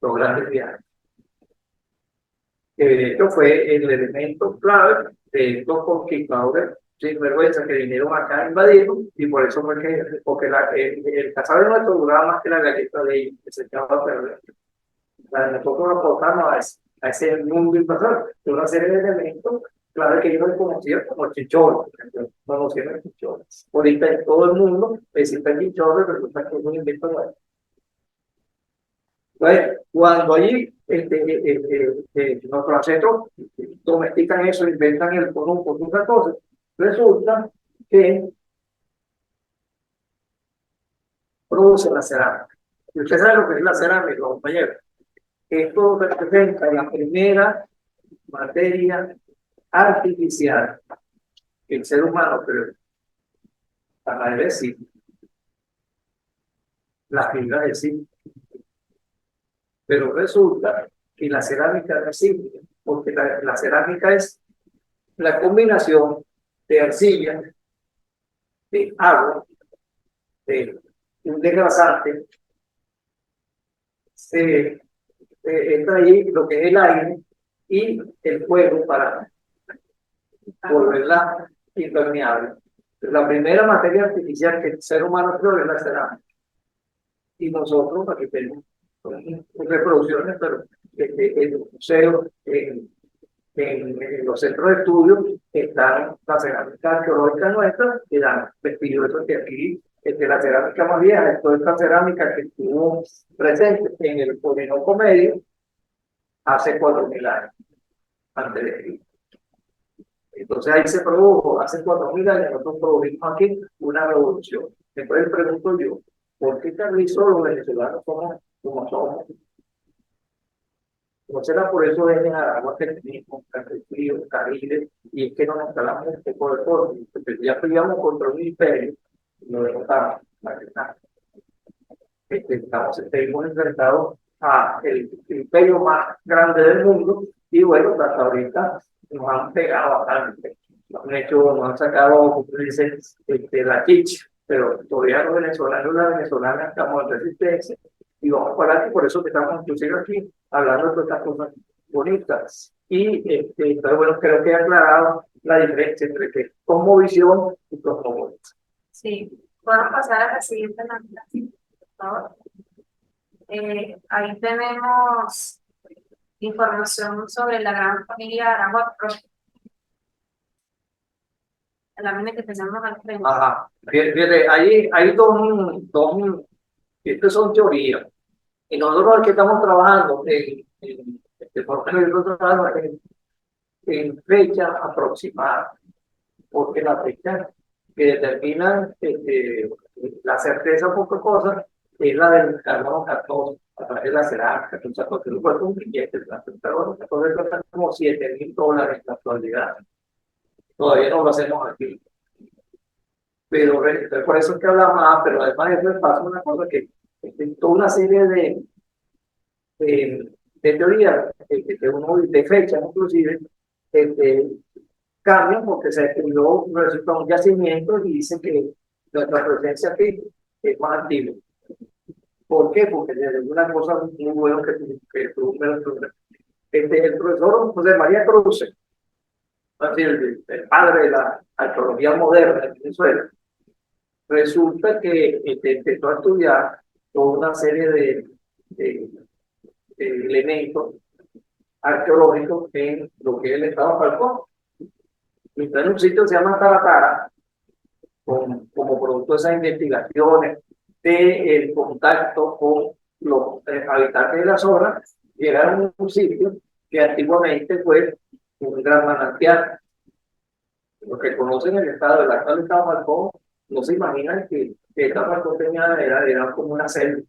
Speaker 2: los grandes viajes. Que de hecho fue el elemento clave de estos conquistadores sin vergüenza que vinieron acá a invadirnos, y por eso fue que, porque el cazabe nuestro duraba más que la galleta de ellos, que se echaba a perder. Nosotros nos aportamos a ese mundo invasor de una serie de elementos clave que yo no conocía como chichón, no conocía los chichones. Ahorita en todo el mundo existen chichones, resulta que es un invento nuevo. Entonces, cuando allí nuestros ancestros domestican eso, inventan el con otras cosas, resulta que producen la cerámica. Y usted sabe lo que es la cerámica, compañeros. Esto representa la primera materia artificial que el ser humano creó para decir la fibra de zinc. Pero resulta que la cerámica no es simple, porque la cerámica es la combinación de arcilla, de agua, de un desgrasante, se entra ahí lo que es el aire y el fuego para volverla impermeable. La primera materia artificial que el ser humano creó es la cerámica. Y nosotros aquí tenemos reproducciones, pero en el museo, en los centros de estudio, están las cerámicas arqueológicas nuestras que dan vestigios que aquí, la cerámica más vieja, toda esta cerámica que estuvo presente en el Orinoco Medio hace 4.000 años antes de Cristo. Entonces ahí se produjo, hace 4.000 años, nosotros produjimos aquí una revolución. Después le pregunto yo, ¿por qué Carrizo los venezolanos somos como somos? No será por eso es en Aragua que tenemos Frío, Caribe, y es que nos instalamos en este corredor, porque ya peleamos contra un imperio y lo derrotamos. Estamos enfrentados a el imperio más grande del mundo, y bueno, hasta ahorita nos han pegado bastante. Nos han sacado, como dicen, la chicha, pero todavía los venezolanos y las venezolanas estamos en resistencia y vamos para adelante, por eso que estamos inclusive aquí hablando de todas estas cosas bonitas. Y entonces, bueno, creo que he aclarado la diferencia entre que cosmovisión y cosmogonía.
Speaker 1: Sí, podemos pasar a la siguiente lámina, por favor. Ahí tenemos información sobre la gran familia Aragua Pro. La lámina que tenemos al frente.
Speaker 2: Ajá. Fíjate, hay dos, estas son teorías. Y nosotros aquí estamos trabajando en fecha aproximada, porque la fecha que determina la certeza por qué cosa es la del carbono 14, a través de la cerámica, entonces porque el cuerpo un billete, el carbono 14 cuesta como $7.000 en la actualidad. Todavía no lo hacemos aquí. Pero por eso es que hablamos, pero además de eso pasa una cosa que toda una serie de teorías de fechas inclusive cambian porque se descubrió un yacimiento y dicen que nuestra presencia aquí es más antigua. ¿Por qué? Porque es una cosa muy buena que tuvo el profesor José María Cruz, el padre de la arqueología moderna de Venezuela, resulta que empezó a estudiar toda una serie de elementos arqueológicos en lo que es el estado Falcón. Y está en un sitio que se llama Taratara, como producto de esas investigaciones, del contacto con los habitantes de la zona, llegaron a un sitio que antiguamente fue un gran manantial. Los que conocen el estado, el actual estado de Falcón, no se imaginan que esta Falcón era como una selva.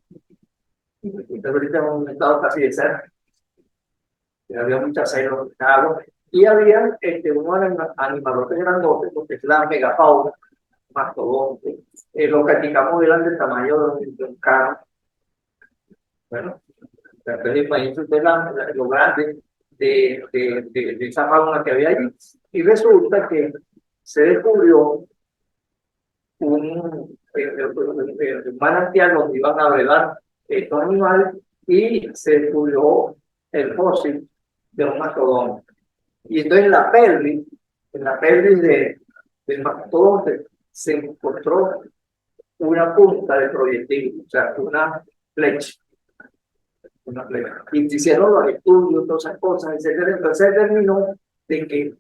Speaker 2: Entonces ahorita es un estado casi de selva. Había muchas selvas, agua, y había unos animalotes grandotes, porque es la megafauna, mastodonte, los caticamos eran del tamaño de un carro. Bueno, entonces imagínense usted lo grande de esa fauna que había allí. Y resulta que se descubrió un manantial donde iban a brevar estos animales y se descubrió el fósil de un mastodonte. Y entonces en la pelvis del mastodonte se encontró una punta de proyectil, o sea, una flecha. Una flecha. Y se hicieron los estudios, todas esas cosas, etcétera. Entonces se determinó de que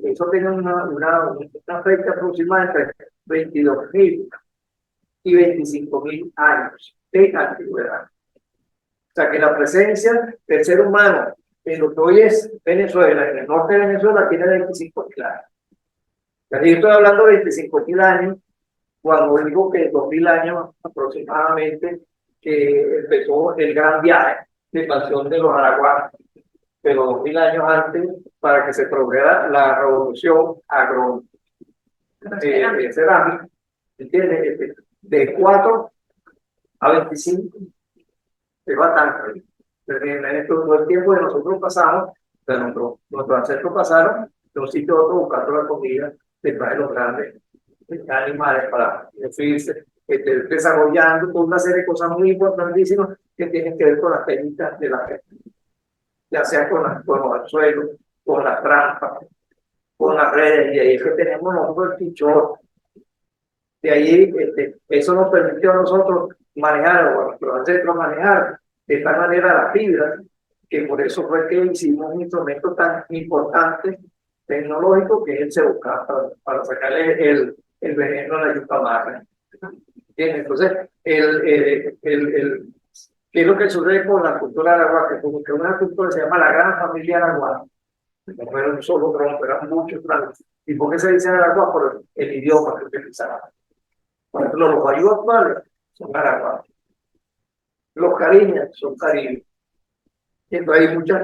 Speaker 2: eso tenía una fecha aproximada entre 22.000 y 25.000 años de antigüedad. O sea, que la presencia del ser humano en lo que hoy es Venezuela, en el norte de Venezuela, tiene 25.000 años. Yo estoy hablando de 25.000 años, cuando digo que 2.000 años aproximadamente, que empezó el gran viaje de expansión de los araguanos, pero 2.000 años antes, para que se produjera la revolución agronómica, cerámica, ¿entiendes? De 4 a 25, es bastante. En todo el tiempo que nosotros pasamos, nuestros ancestros pasaron de un sitio a otro buscando la comida detrás de los grandes animales para irse desarrollando toda una serie de cosas muy importantísimas que tienen que ver con las técnicas de la gente, ya sea con los anzuelos, con las trampas, con las redes, y ahí es que tenemos nosotros el pichón. De ahí, eso nos permitió a nosotros manejar, o a nuestros ancestros manejar de tal manera la fibra, que por eso fue que hicimos un instrumento tan importante tecnológico que es el cebocá, para sacarle el veneno a la yuca amarga. Entonces, ¿qué es lo que sucede con la cultura arahuaca? Como que una cultura se llama la gran familia arahuaca. No era un solo tronco, eran muchos troncos. ¿Y por qué se dice arahuaca? Por el idioma que utilizaban. Por ejemplo, los bayú actuales son arahuacos. Los cariñas son caribes. Entonces hay muchos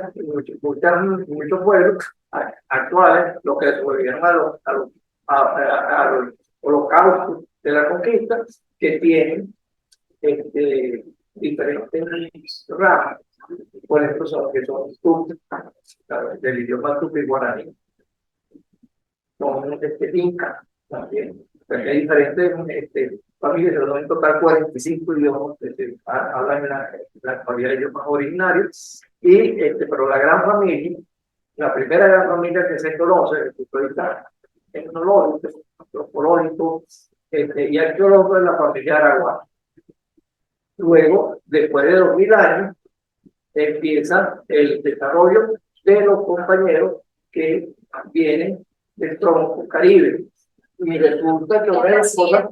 Speaker 2: pueblos actuales, los que sobrevivieron a los holocaustos de la conquista, que tienen diferentes ramas. Por ejemplo, que son tupis, del idioma tupi guaraní, son inca también. Porque hay diferentes familias, en total 45 idiomas que hablan en la mayoría de idiomas originarios, pero la gran familia, la primera gran familia que se conoce, desde el punto de vista tecnológico, antropológico y arqueológico, es la familia arahuaca. Luego, después de 2.000 años, empieza el desarrollo de los compañeros que vienen del tronco caribe. Y resulta que una cosa,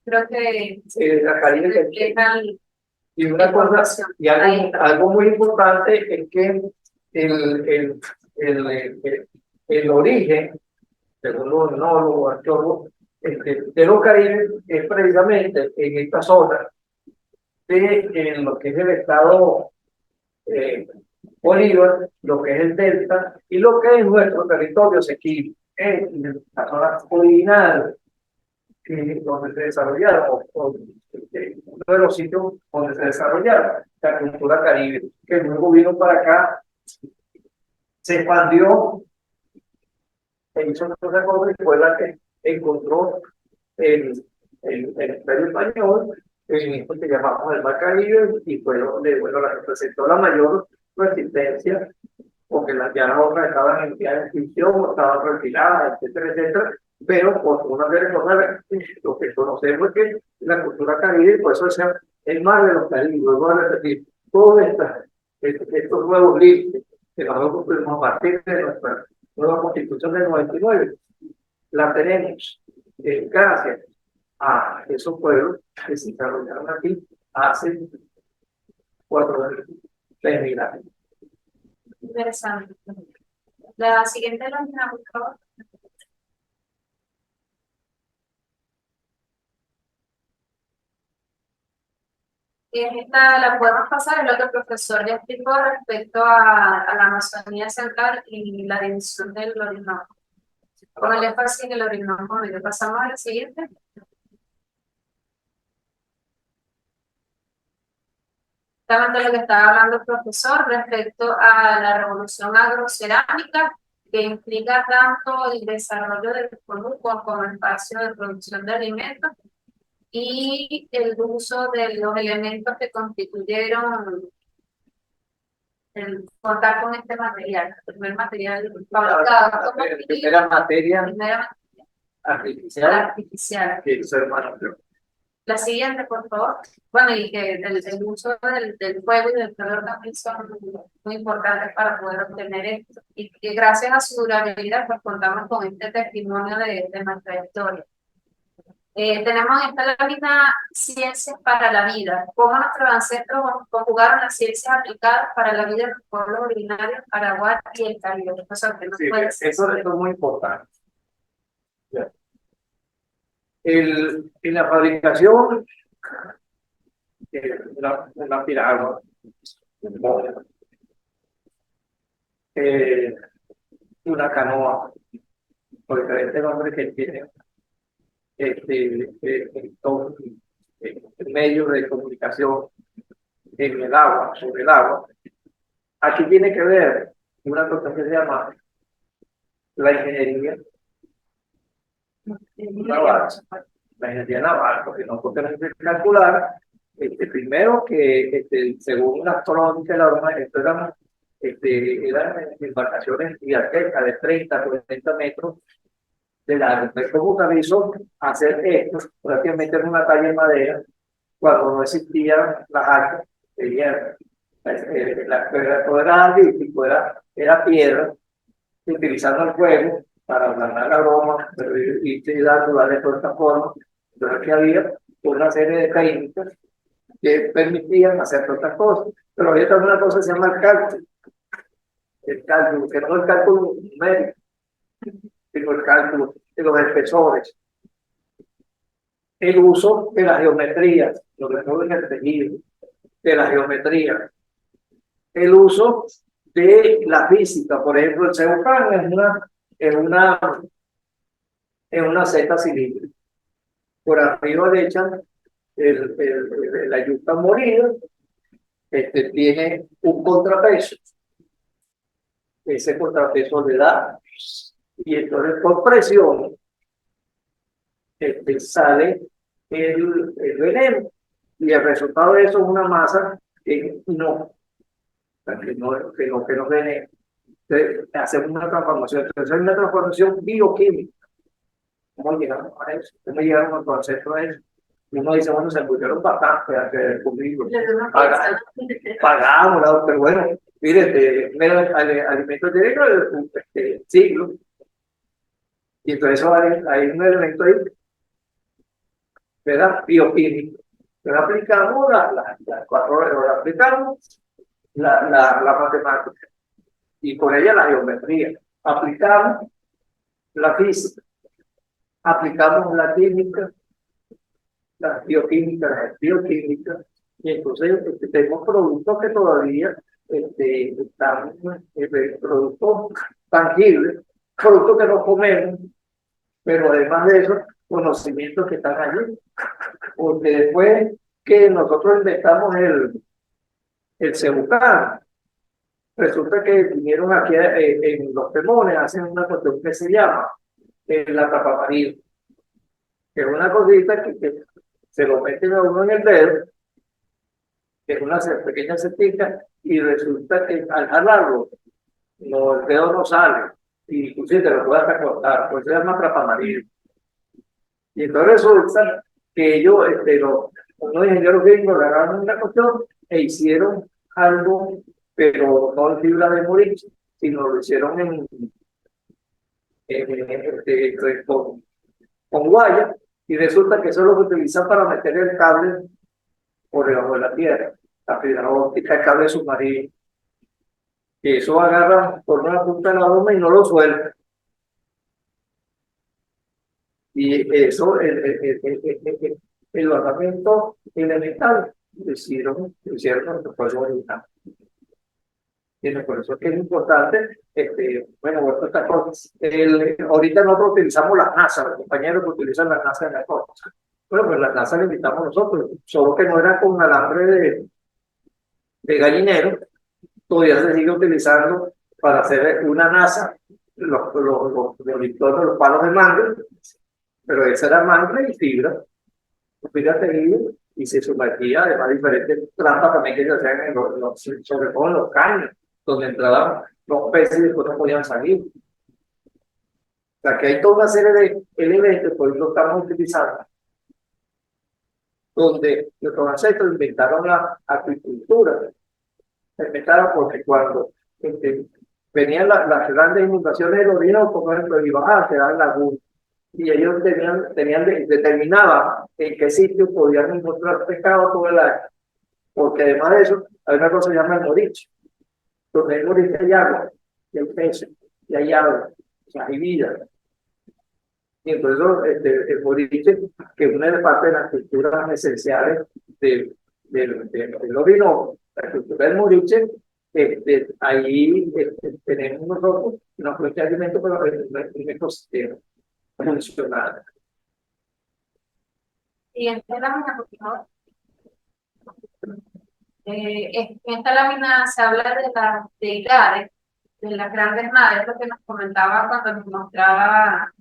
Speaker 1: creo que
Speaker 2: la Caribe, y una cosa, y algo muy importante es que el origen, según los etnólogos, arqueólogos, de los caribes es precisamente en esta zona de lo que es el estado Bolívar, lo que es el delta y lo que es nuestro territorio Esequibo, en la zona original donde se desarrollaron, uno de los sitios donde se desarrollaron la cultura caribe, que luego vino para acá, se expandió, e hizo una cosa y fue la que encontró el Imperio Español, en esto que llamamos el Mar Caribe, y fue donde, bueno, la representó la mayor resistencia, porque las llanas otras estaban en extinción, estaban retiradas, etcétera, etcétera, pero por una serie de cosas, lo que conocemos es que la cultura caribe, por eso es el mar de los caribes, vuelvo a repetir, todos estos nuevos límites que nosotros tuvimos a partir de nuestra nueva constitución del 99, la tenemos gracias a esos pueblos que se desarrollaron aquí hace 4 Mira,
Speaker 1: Interesante. La siguiente lámina, por favor. Esta la podemos pasar, es lo que el profesor ya explicó respecto a la Amazonía Central y la división del Orinoco. Con el énfasis en el Orinoco medio. Pasamos a la siguiente. Justamente lo que estaba hablando el profesor respecto a la revolución agrocerámica, que implica tanto el desarrollo del producto como espacio de producción de alimentos y el uso de los elementos que constituyeron el contar con este material, el primer material fabricado como
Speaker 2: primera materia
Speaker 1: primera
Speaker 2: artificial
Speaker 1: artificial.
Speaker 2: que el ser humano creó.
Speaker 1: La siguiente, por favor. Bueno, y que el uso del fuego y del calor también son muy importantes para poder obtener esto. Y que gracias a su durabilidad, pues contamos con este testimonio de nuestra historia. Tenemos esta lámina Ciencias para la Vida. Cómo nuestros ancestros conjugaron las ciencias aplicadas para la vida de los pueblos originarios, Paraguay y el Caribe. O sea, que no
Speaker 2: Sí,
Speaker 1: puede
Speaker 2: eso es muy importante. En la fabricación de una piragua, una canoa, por diferentes nombres que tiene, estos medios de comunicación en el agua, sobre el agua. Aquí tiene que ver una cosa que se llama la ingeniería naval, la ingeniería naval, porque nosotros tenemos que calcular, primero que según las crónicas de la broma, esto eran embarcaciones gigantescas de 30, 40 metros de largo. Entonces, ¿cómo se hizo hacer esto? Prácticamente en una talla de madera, cuando no existían las arcas de hierro. Todo era andítico, era piedra, utilizando el fuego para ablandar la broma y darle toda esta forma. Entonces, que había una serie de técnicas que permitían hacer todas estas cosas. Pero había también una cosa que se llama el cálculo, que no es el cálculo numérico, sino el cálculo de los espesores, el uso de la geometría, sobre todo en el tejido, de la geometría, el uso de la física. Por ejemplo, el Ceucán es una seta cilíndrica. Por arriba le echan la yuca molida, tiene un contrapeso, ese contrapeso le da, y entonces por presión sale el veneno, y el resultado de eso es una masa que no veneno. Entonces, hacemos una transformación. Entonces, es una transformación bioquímica. ¿Cómo llegamos a eso? ¿Cómo llegaron al concepto de eso? Y uno dice, bueno, se pusieron bastante a hacer conmigo. Pagamos, pero bueno, mire, alimentos directos de siglo. Y entonces eso hay un elemento ahí, ¿verdad? Bioquímico. Pero aplicamos las 4 horas, aplicamos la matemática y con ella la geometría. Aplicamos la física, aplicamos la química, la bioquímica, y entonces tenemos productos que todavía están, productos tangibles, productos que no comemos, pero además de eso, conocimientos que están allí. Porque después que nosotros inventamos el Ceucán, resulta que vinieron aquí en los Pemones, hacen una cuestión que se llama la tapamarina, que es una cosita que se lo meten a uno en el dedo, que es una pequeña cestita, y resulta que al jalarlo, el dedo no sale, y inclusive te lo puedes hasta cortar, pues se llama tapamarina. Y entonces resulta que ellos, unos ingenieros gringos agarraron una cuestión e hicieron algo, pero no en fibra de morir, sino lo hicieron con guaya, y resulta que eso es lo que utilizan para meter el cable por debajo de la tierra. la fibra óptica, el cable submarino, que eso agarra por una punta de la bomba y no lo suelta. Y eso, el basamento elemental, lo hicieron nuestros pueblos originales. Y por eso es que es importante, bueno, bueno, estas cosas. Ahorita nosotros utilizamos las NASA, los compañeros que utilizan las NASA en las cosas. Bueno, pues las NASA le invitamos nosotros, solo que no era con alambre de gallinero, todavía se sigue utilizando para hacer una NASA, los palos de mangle, pero esa era mangle y fibra tejido y se sumergía además diferentes trampas también que se hacían sobre todo en los caños, donde entraban los peces y después no podían salir. O sea que hay toda una serie de elementos que hoy lo estamos utilizando, donde los ancestros inventaron la acuicultura. Inventaron porque cuando venían las grandes inundaciones del Orinoco, por ejemplo, y bajaban, se daban lagunas. Y ellos determinaban en qué sitio podían encontrar pescado todo el año. Porque además de eso, hay una cosa que se llama el moriche. Donde el moriche hay agua, y hay peces, y hay agua, o sea, hay vida. Y entonces el moriche, que es una de las partes de las culturas esenciales del Orinoco, la cultura del moriche, ahí tenemos nosotros una fuente de alimento para un ecosistema funcional.
Speaker 1: Siguiente lámina, por favor. En esta lámina se habla de las deidades, de las grandes madres, lo que nos comentaba cuando nos mostraba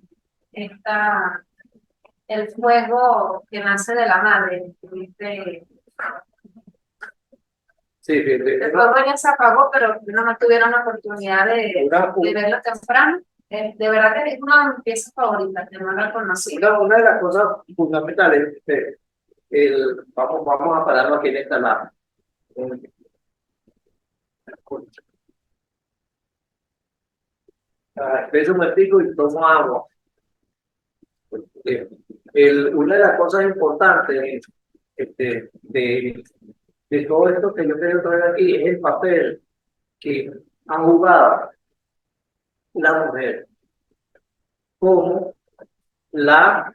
Speaker 1: el fuego que nace de la madre.
Speaker 2: Sí,
Speaker 1: el fuego ya se apagó, pero no tuvieron la oportunidad de verlo temprano. De verdad que es una de mis piezas favoritas, que no la conocí.
Speaker 2: Una de las cosas fundamentales, vamos a pararlo aquí en esta lámina. Espera un momentico y tomo agua. Una de las cosas importantes de todo esto que yo quiero traer aquí es el papel que han jugado la mujer como la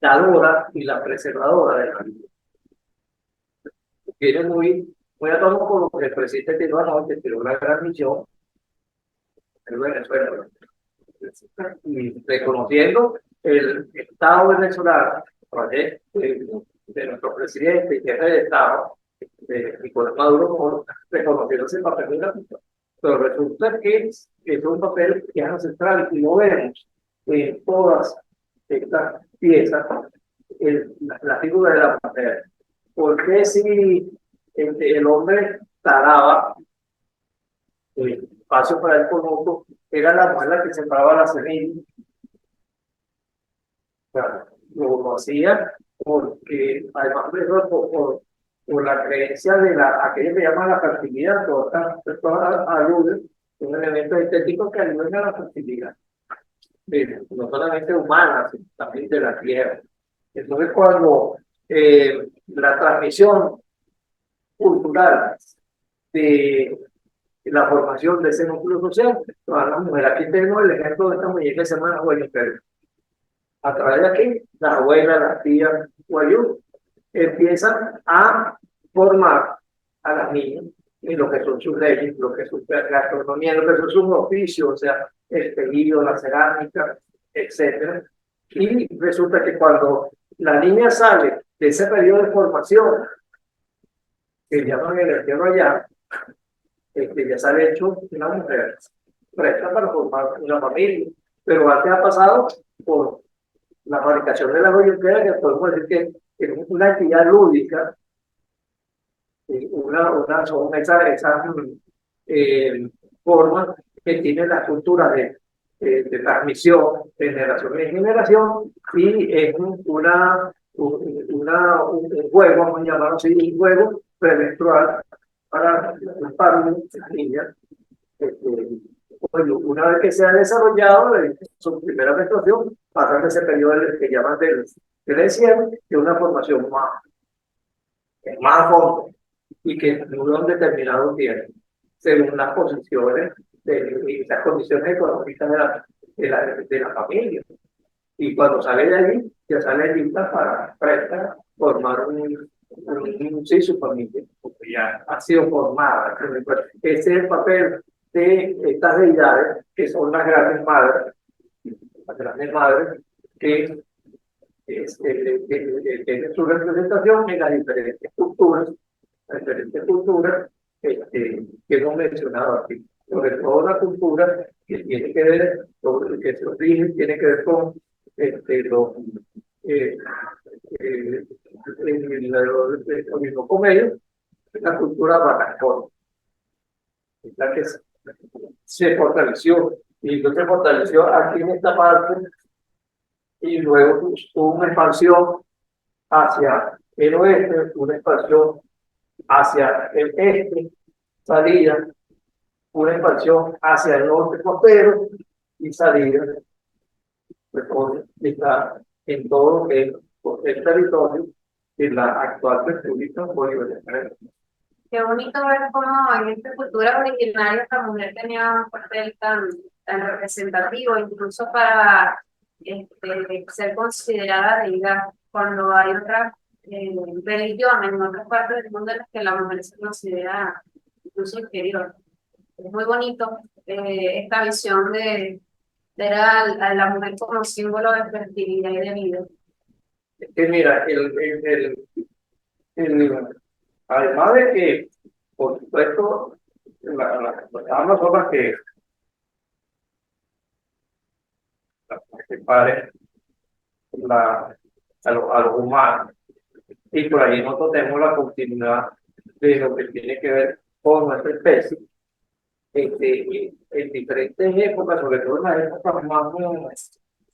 Speaker 2: dadora y la preservadora de la vida. Viene muy a tono con lo que el presidente tiró anoche, tiró una gran misión en Venezuela, y reconociendo el Estado venezolano de nuestro presidente y jefe de Estado, Nicolás Maduro, reconociendo ese papel de la misión. Pero resulta que es un papel que es ancestral y lo vemos en todas estas piezas, la figura de la mujer. Porque si el hombre talaba el espacio para el conuco, era la mujer la que sembraba la semilla. O sea, lo hacía porque, además de eso, por la creencia de aquello que llaman la fertilidad, todas ayudan, un elemento estético que ayuda a la fertilidad, no solamente humana, sino también de la tierra. Entonces, cuando la transmisión cultural de la formación de ese núcleo social, todas las mujeres, aquí tenemos el ejemplo de esta muñeca que se llama Guayú Pérez. A través de aquí, las abuelas, las tías, Guayú, empiezan a formar a las niñas en lo que son sus leyes, lo que es su gastronomía, lo que son sus oficios, o sea, el tejido, la cerámica, etcétera. Y resulta que cuando la niña sale de ese periodo de formación, que llaman el entierro allá, ya sale hecho una mujer presta para formar una familia, pero antes ha pasado por la fabricación de la joyería, que podemos decir que es una actividad lúdica, son esas formas que tiene la cultura de transmisión de generación en generación, y es un juego, vamos a llamarlo así, un juego premenstrual para los padres, las niñas. Una vez que se ha desarrollado su primera menstruación, pasan ese periodo que llaman del encierro, que es una formación más a fondo. y que dura un determinado tiempo, según las posiciones, las condiciones económicas de la familia. Y cuando sale de allí, ya sale lista para formar sí, su familia, porque ya ha sido formada. Ese es el papel de estas deidades, que son las grandes madres, que tienen su representación en las diferentes culturas que hemos mencionado aquí. Sobre todo la cultura que tiene que ver, que se origen tiene que ver con los eh, el mismo medio, la cultura Barrancola, la que se fortaleció y no se fortaleció aquí en esta parte y luego tuvo una expansión hacia el oeste, una expansión hacia el este, salida, una expansión hacia el norte costero y salida, pues, está en todo lo que es el territorio de la actual República Bolivariana.
Speaker 1: Qué bonito ver cómo en esta cultura originaria la mujer tenía un papel tan representativo, incluso para ser considerada deidad, cuando hay otras religiones en otras partes del mundo en las que la mujer se considera incluso inferior. Es muy bonito esta visión de ver a la mujer como símbolo de fertilidad y de vida.
Speaker 2: Que mira, además de que, por supuesto, las formas que paren a los humanos, y por ahí nosotros tenemos la continuidad de lo que tiene que ver con nuestra especie, en diferentes épocas, sobre todo en las épocas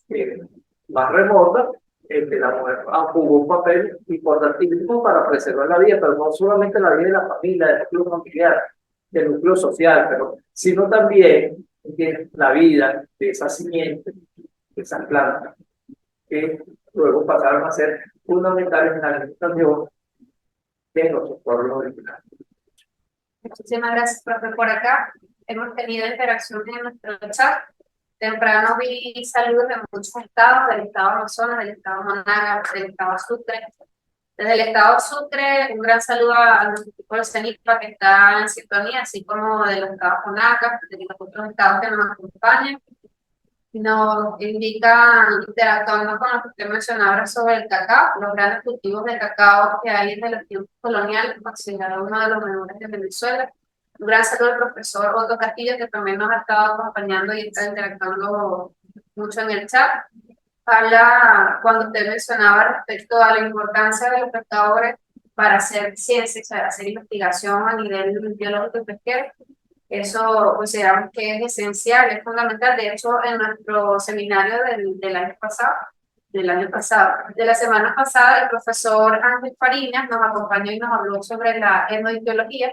Speaker 2: eh, más remotas, la mujer jugó un papel importantísimo para preservar la vida, pero no solamente la vida de la familia, del núcleo familiar, del núcleo social, pero, sino también la vida de esas simientes, de esas plantas, que luego pasaron a ser fundamentales en la alimentación de los pueblos originarios.
Speaker 1: Muchísimas gracias, profe. Por acá hemos tenido interacción en nuestro chat. Temprano vi saludos de muchos estados, del estado Amazonas, del estado Monagas, del estado Sucre. Desde el estado Sucre, un gran saludo a nuestro equipo de CENIPA que está en sintonía, así como de los estados Monagas, de los otros estados que nos acompañan. Nos indican, interactuando con lo que usted mencionaba ahora sobre el cacao, los grandes cultivos de cacao que hay desde los tiempos coloniales, considerado uno de los mejores de Venezuela. Un gran saludo al profesor Otto Castillo, que también nos ha estado acompañando y está interactuando mucho en el chat. Habla, cuando usted mencionaba respecto a la importancia de los pescadores para hacer ciencia, para hacer investigación a nivel biológico y pesquero, eso consideramos que es esencial, es fundamental. De hecho, en nuestro seminario del año pasado, de la semana pasada, el profesor Ángel Fariñas nos acompañó y nos habló sobre la etnoideología.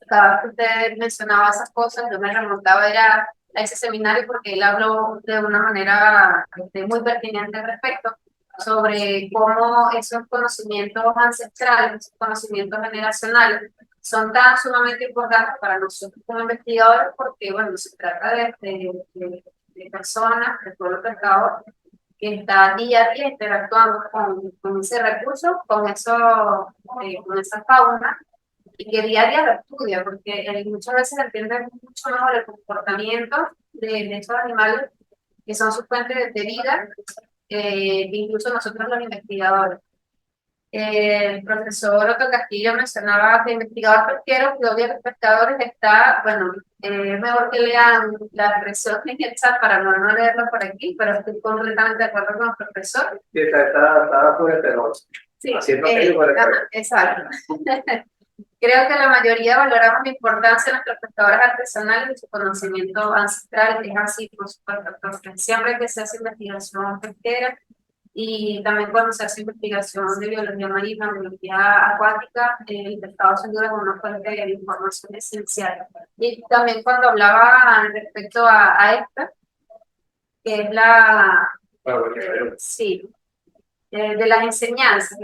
Speaker 1: Cada vez que usted mencionaba esas cosas, yo me remontaba a ese seminario porque él habló de una manera muy pertinente al respecto sobre cómo esos conocimientos ancestrales, esos conocimientos generacionales, son tan sumamente importantes para nosotros como investigadores porque, bueno, se trata de personas, de pueblo pescador, que está día a día interactuando con ese recurso, con esa fauna, y que día a día lo estudia, porque muchas veces entiende mucho mejor el comportamiento de estos animales, que son sus fuentes de vida, que incluso nosotros los investigadores. El profesor Otto Castillo mencionaba que investigador pesquero, que odia a los pescadores, está, bueno, es mejor que lean la expresión en el chat para no leerlo por aquí, pero estoy completamente de acuerdo con el profesor.
Speaker 2: Sí, está por el terror.
Speaker 1: Sí,
Speaker 2: Haciendo aquello por el terror.
Speaker 1: exacto. Creo que la mayoría valoramos la importancia de nuestros pescadores artesanales y su conocimiento ancestral, es así, por supuesto, porque siempre que se hace investigación pesquera, y también cuando se hace investigación de biología marina, biología acuática, el pescado sin duda es una fuente de información esencial. Y también cuando hablaba respecto a esta, que es sí, de las enseñanzas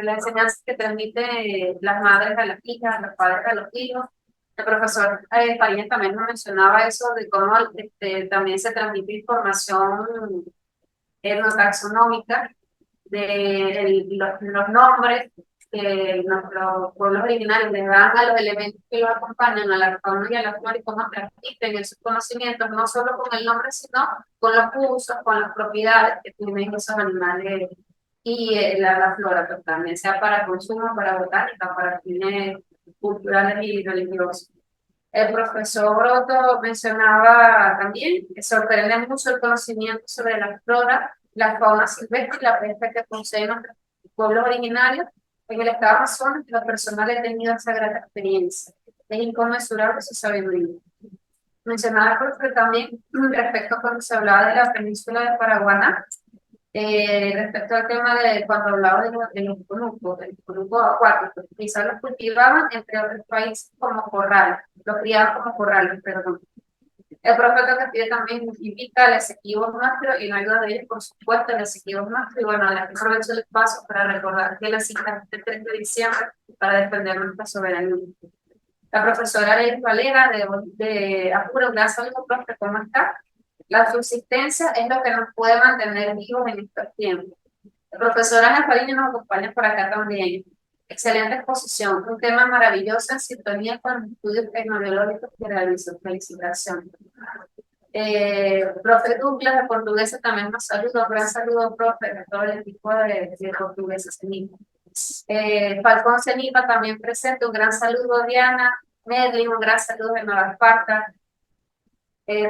Speaker 1: que transmiten las madres a las hijas, los padres a los hijos. El profesor Fariñas también nos mencionaba eso de cómo también se transmite información no taxonómica de los nombres que nuestros pueblos originarios le dan a los elementos que los acompañan, a la fauna y a la flora, y cómo transmiten esos conocimientos, no solo con el nombre, sino con los usos, con las propiedades que tienen esos animales y la flora, pues, también sea para consumo, para botánica, para fines culturales y religiosos. El profesor Broto mencionaba también que sorprende mucho el conocimiento sobre la flora, la fauna silvestre y la pesca que poseen nuestros pueblos originarios en el estado Amazonas, que los personales han tenido esa gran experiencia. Es inconmensurable su sabiduría. Mencionaba el profesor también respecto a cuando se hablaba de la península de Paraguaná, respecto al tema de cuando hablaba de los grupos acuáticos, quizás los cultivaban entre otros países como corrales, los criaban como corrales, perdón. El profeta Castillo también invita al Esequibo nuestro y no ayuda de ellos, por supuesto, el Esequibo nuestro. Y bueno, les aprovecho el espacio para recordar que la cita es el 3 de diciembre para defender nuestra soberanía. La profesora Arelis Valera de Apuro, gracias al profe, ¿cómo está? La subsistencia es lo que nos puede mantener vivos en estos tiempos. El profesor Ángel Fariñas nos acompaña por acá también. Excelente exposición, un tema maravilloso en sintonía con los estudios tecnológicos que realizó. Felicitaciones. Profe Douglas de Portuguesa también nos saluda. Un gran saludo, profe, de todo el equipo de Portuguesa Cenipa. Falcón Cenipa también presente. Un gran saludo, Diana. Medlin, un gran saludo de Nueva Esparta.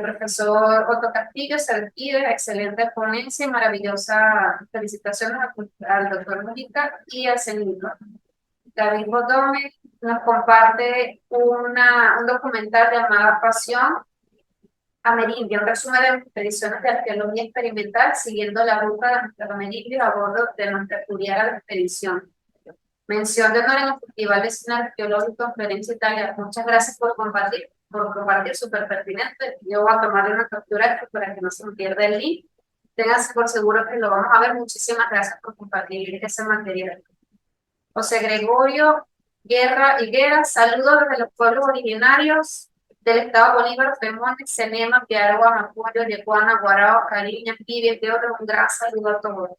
Speaker 1: Profesor Otto Castillo se despide, excelente ponencia y maravillosa felicitaciones al doctor Mujica y al CENIPA. David Bodome nos comparte un documental llamado Pasión Amerindio, un resumen de expediciones de arqueología experimental siguiendo la ruta de nuestro Amerindio a bordo de nuestra curiara expedición. Mención de honor en el Festival de Cine Arqueológico en Florencia, Italia. Muchas gracias por compartir, súper pertinente. Yo voy a tomarle una captura para que no se me pierda el link. Ténganse por seguro que lo vamos a ver. Muchísimas gracias por compartir ese material. José Gregorio Guerra Higuera, saludos desde los pueblos originarios del estado Bolívar, Pemones, Cenema, Piaragua, Macuyo, Yecuana, Guarao, Cariña, Pibes, de otros. Un gran saludo a todos.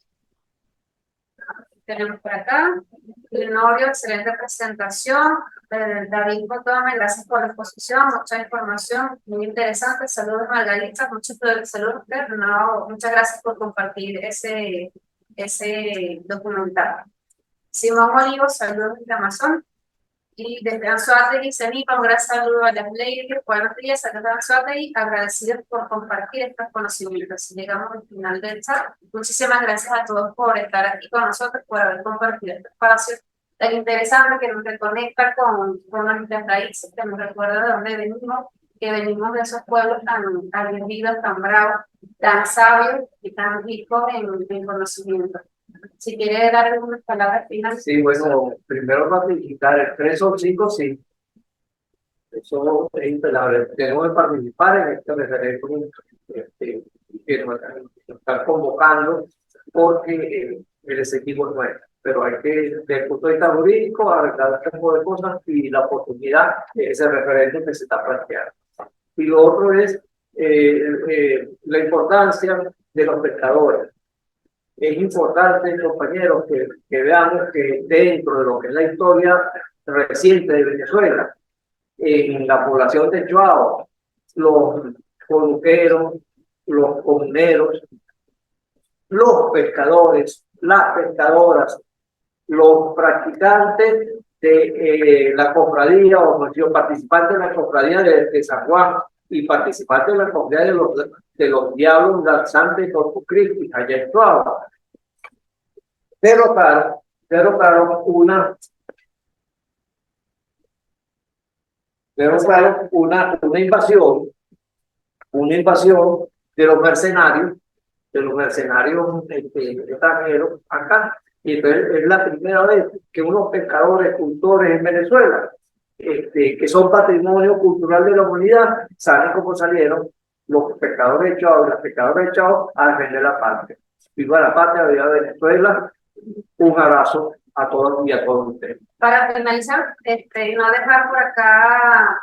Speaker 1: Tenemos por acá el novio, excelente presentación. David Botome, gracias por la exposición, mucha información, muy interesante. Saludos, Margarita, saludos, no, muchas gracias por compartir ese documental. Simón Olivo, saludos desde Amazon. Y desde Anzoátegui, Cenipa, un gran saludo a las leyes. Buenos días, saludos a Anzoátegui, agradecidos por compartir estos conocimientos. Llegamos al final del chat. Muchísimas gracias a todos por estar aquí con nosotros, por haber compartido este espacio tan interesante que nos reconecta con nuestras raíces, que nos recuerda de dónde venimos, que venimos de esos pueblos tan aguerridos, tan bravos, tan sabios y tan ricos en conocimiento. Si quiere dar algunas palabras finales.
Speaker 2: Sí, bueno, primero ratificar el 3 o 5, sí. Eso es impelable. Tenemos que participar en este referéndum que nos están convocando porque el equipo es nuestro. Pero hay que, desde el punto de vista jurídico, arreglar este tipo de cosas y la oportunidad de ese referéndum que se está planteando. Y lo otro es la importancia de los pescadores. Es importante, compañeros, que veamos que dentro de lo que es la historia reciente de Venezuela, en la población de Chuao, los coluqueros, los comuneros, los pescadores, las pescadoras, los practicantes de la cofradía o los participantes de la cofradía de San Juan y participantes de la cofradía de los diablos danzantes de Corpus Christi, allá en Chuao, derrotaron una invasión de los mercenarios extranjeros acá. Y entonces es la primera vez que unos pescadores, cultores en Venezuela, que son patrimonio cultural de la humanidad, salen como salieron los pescadores de Chao y las pescadoras de Chao a defender la patria. Viva la patria, viva Venezuela. Un abrazo a todos y a todos ustedes.
Speaker 1: Para finalizar, no dejar por acá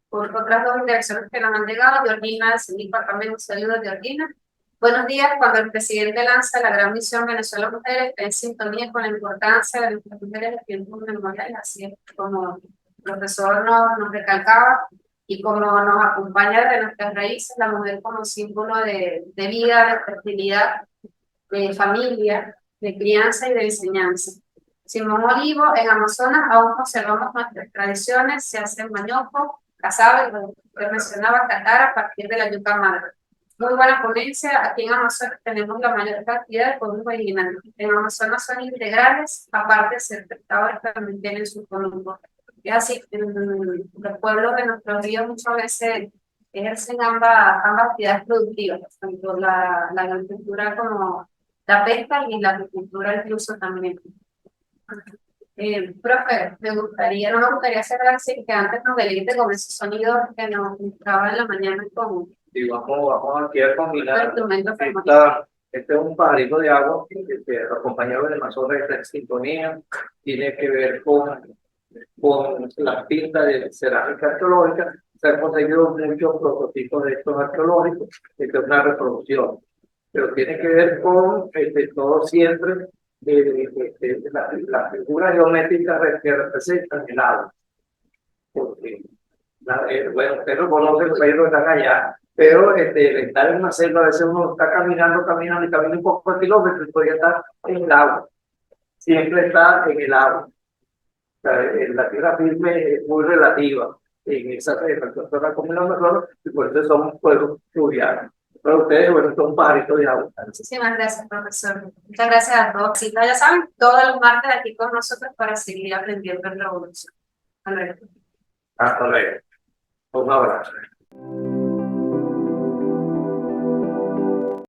Speaker 1: por otras dos interacciones que nos han llegado. Georgina Silipa también, un saludo a Georgina. Buenos días, cuando el presidente lanza la gran misión Venezuela Mujeres, está en sintonía con la importancia de las mujeres de tiempos memoriales, así es como el profesor nos recalcaba, y como nos acompaña desde nuestras raíces, la mujer como símbolo de vida, de fertilidad, de familia, de crianza y de enseñanza. Simón Olivo, en Amazonas aún conservamos nuestras tradiciones, se hacen mañoco, casabe, lo que usted mencionaba, catar a partir de la yuca madre. Muy buena ponencia, aquí en Amazonas tenemos la mayor cantidad de pueblos originarios. En Amazonas son integrales, aparte de ser pescadores, también tienen su columbo. Es así, los pueblos de nuestros ríos muchas veces ejercen ambas actividades productivas, tanto la agricultura como la pesca y la agricultura incluso también. Profe, no me gustaría cerrar sin que antes nos deleite con esos sonidos que nos mostraba en la mañana con
Speaker 2: Y vamos aquí a combinar.
Speaker 1: instrumentos.
Speaker 2: Este es un pajarito de agua que los compañeros de Amazonas está en sintonía. Tiene que ver con las pintas de cerámica arqueológica. Se han conseguido muchos prototipos de estos arqueológicos. Esta es una reproducción. Pero tiene que ver con todo siempre las figuras geométricas que representan el agua. Porque, bueno, ustedes lo conocen, los países están allá, pero estar en una selva, a veces uno está caminando y camina un poco de kilómetros y todavía está en el agua. Siempre está en el agua. O sea, la tierra firme es muy relativa en esa zona como la Amazonas, y por eso somos pueblos fluviales. Pero ustedes, bueno, son pajaritos de agua.
Speaker 1: Muchísimas gracias, profesor. Muchas gracias a todos. Sí, ya saben, todos los martes aquí con nosotros para seguir aprendiendo en Revolución. Hasta luego.
Speaker 2: Hasta luego. Un abrazo.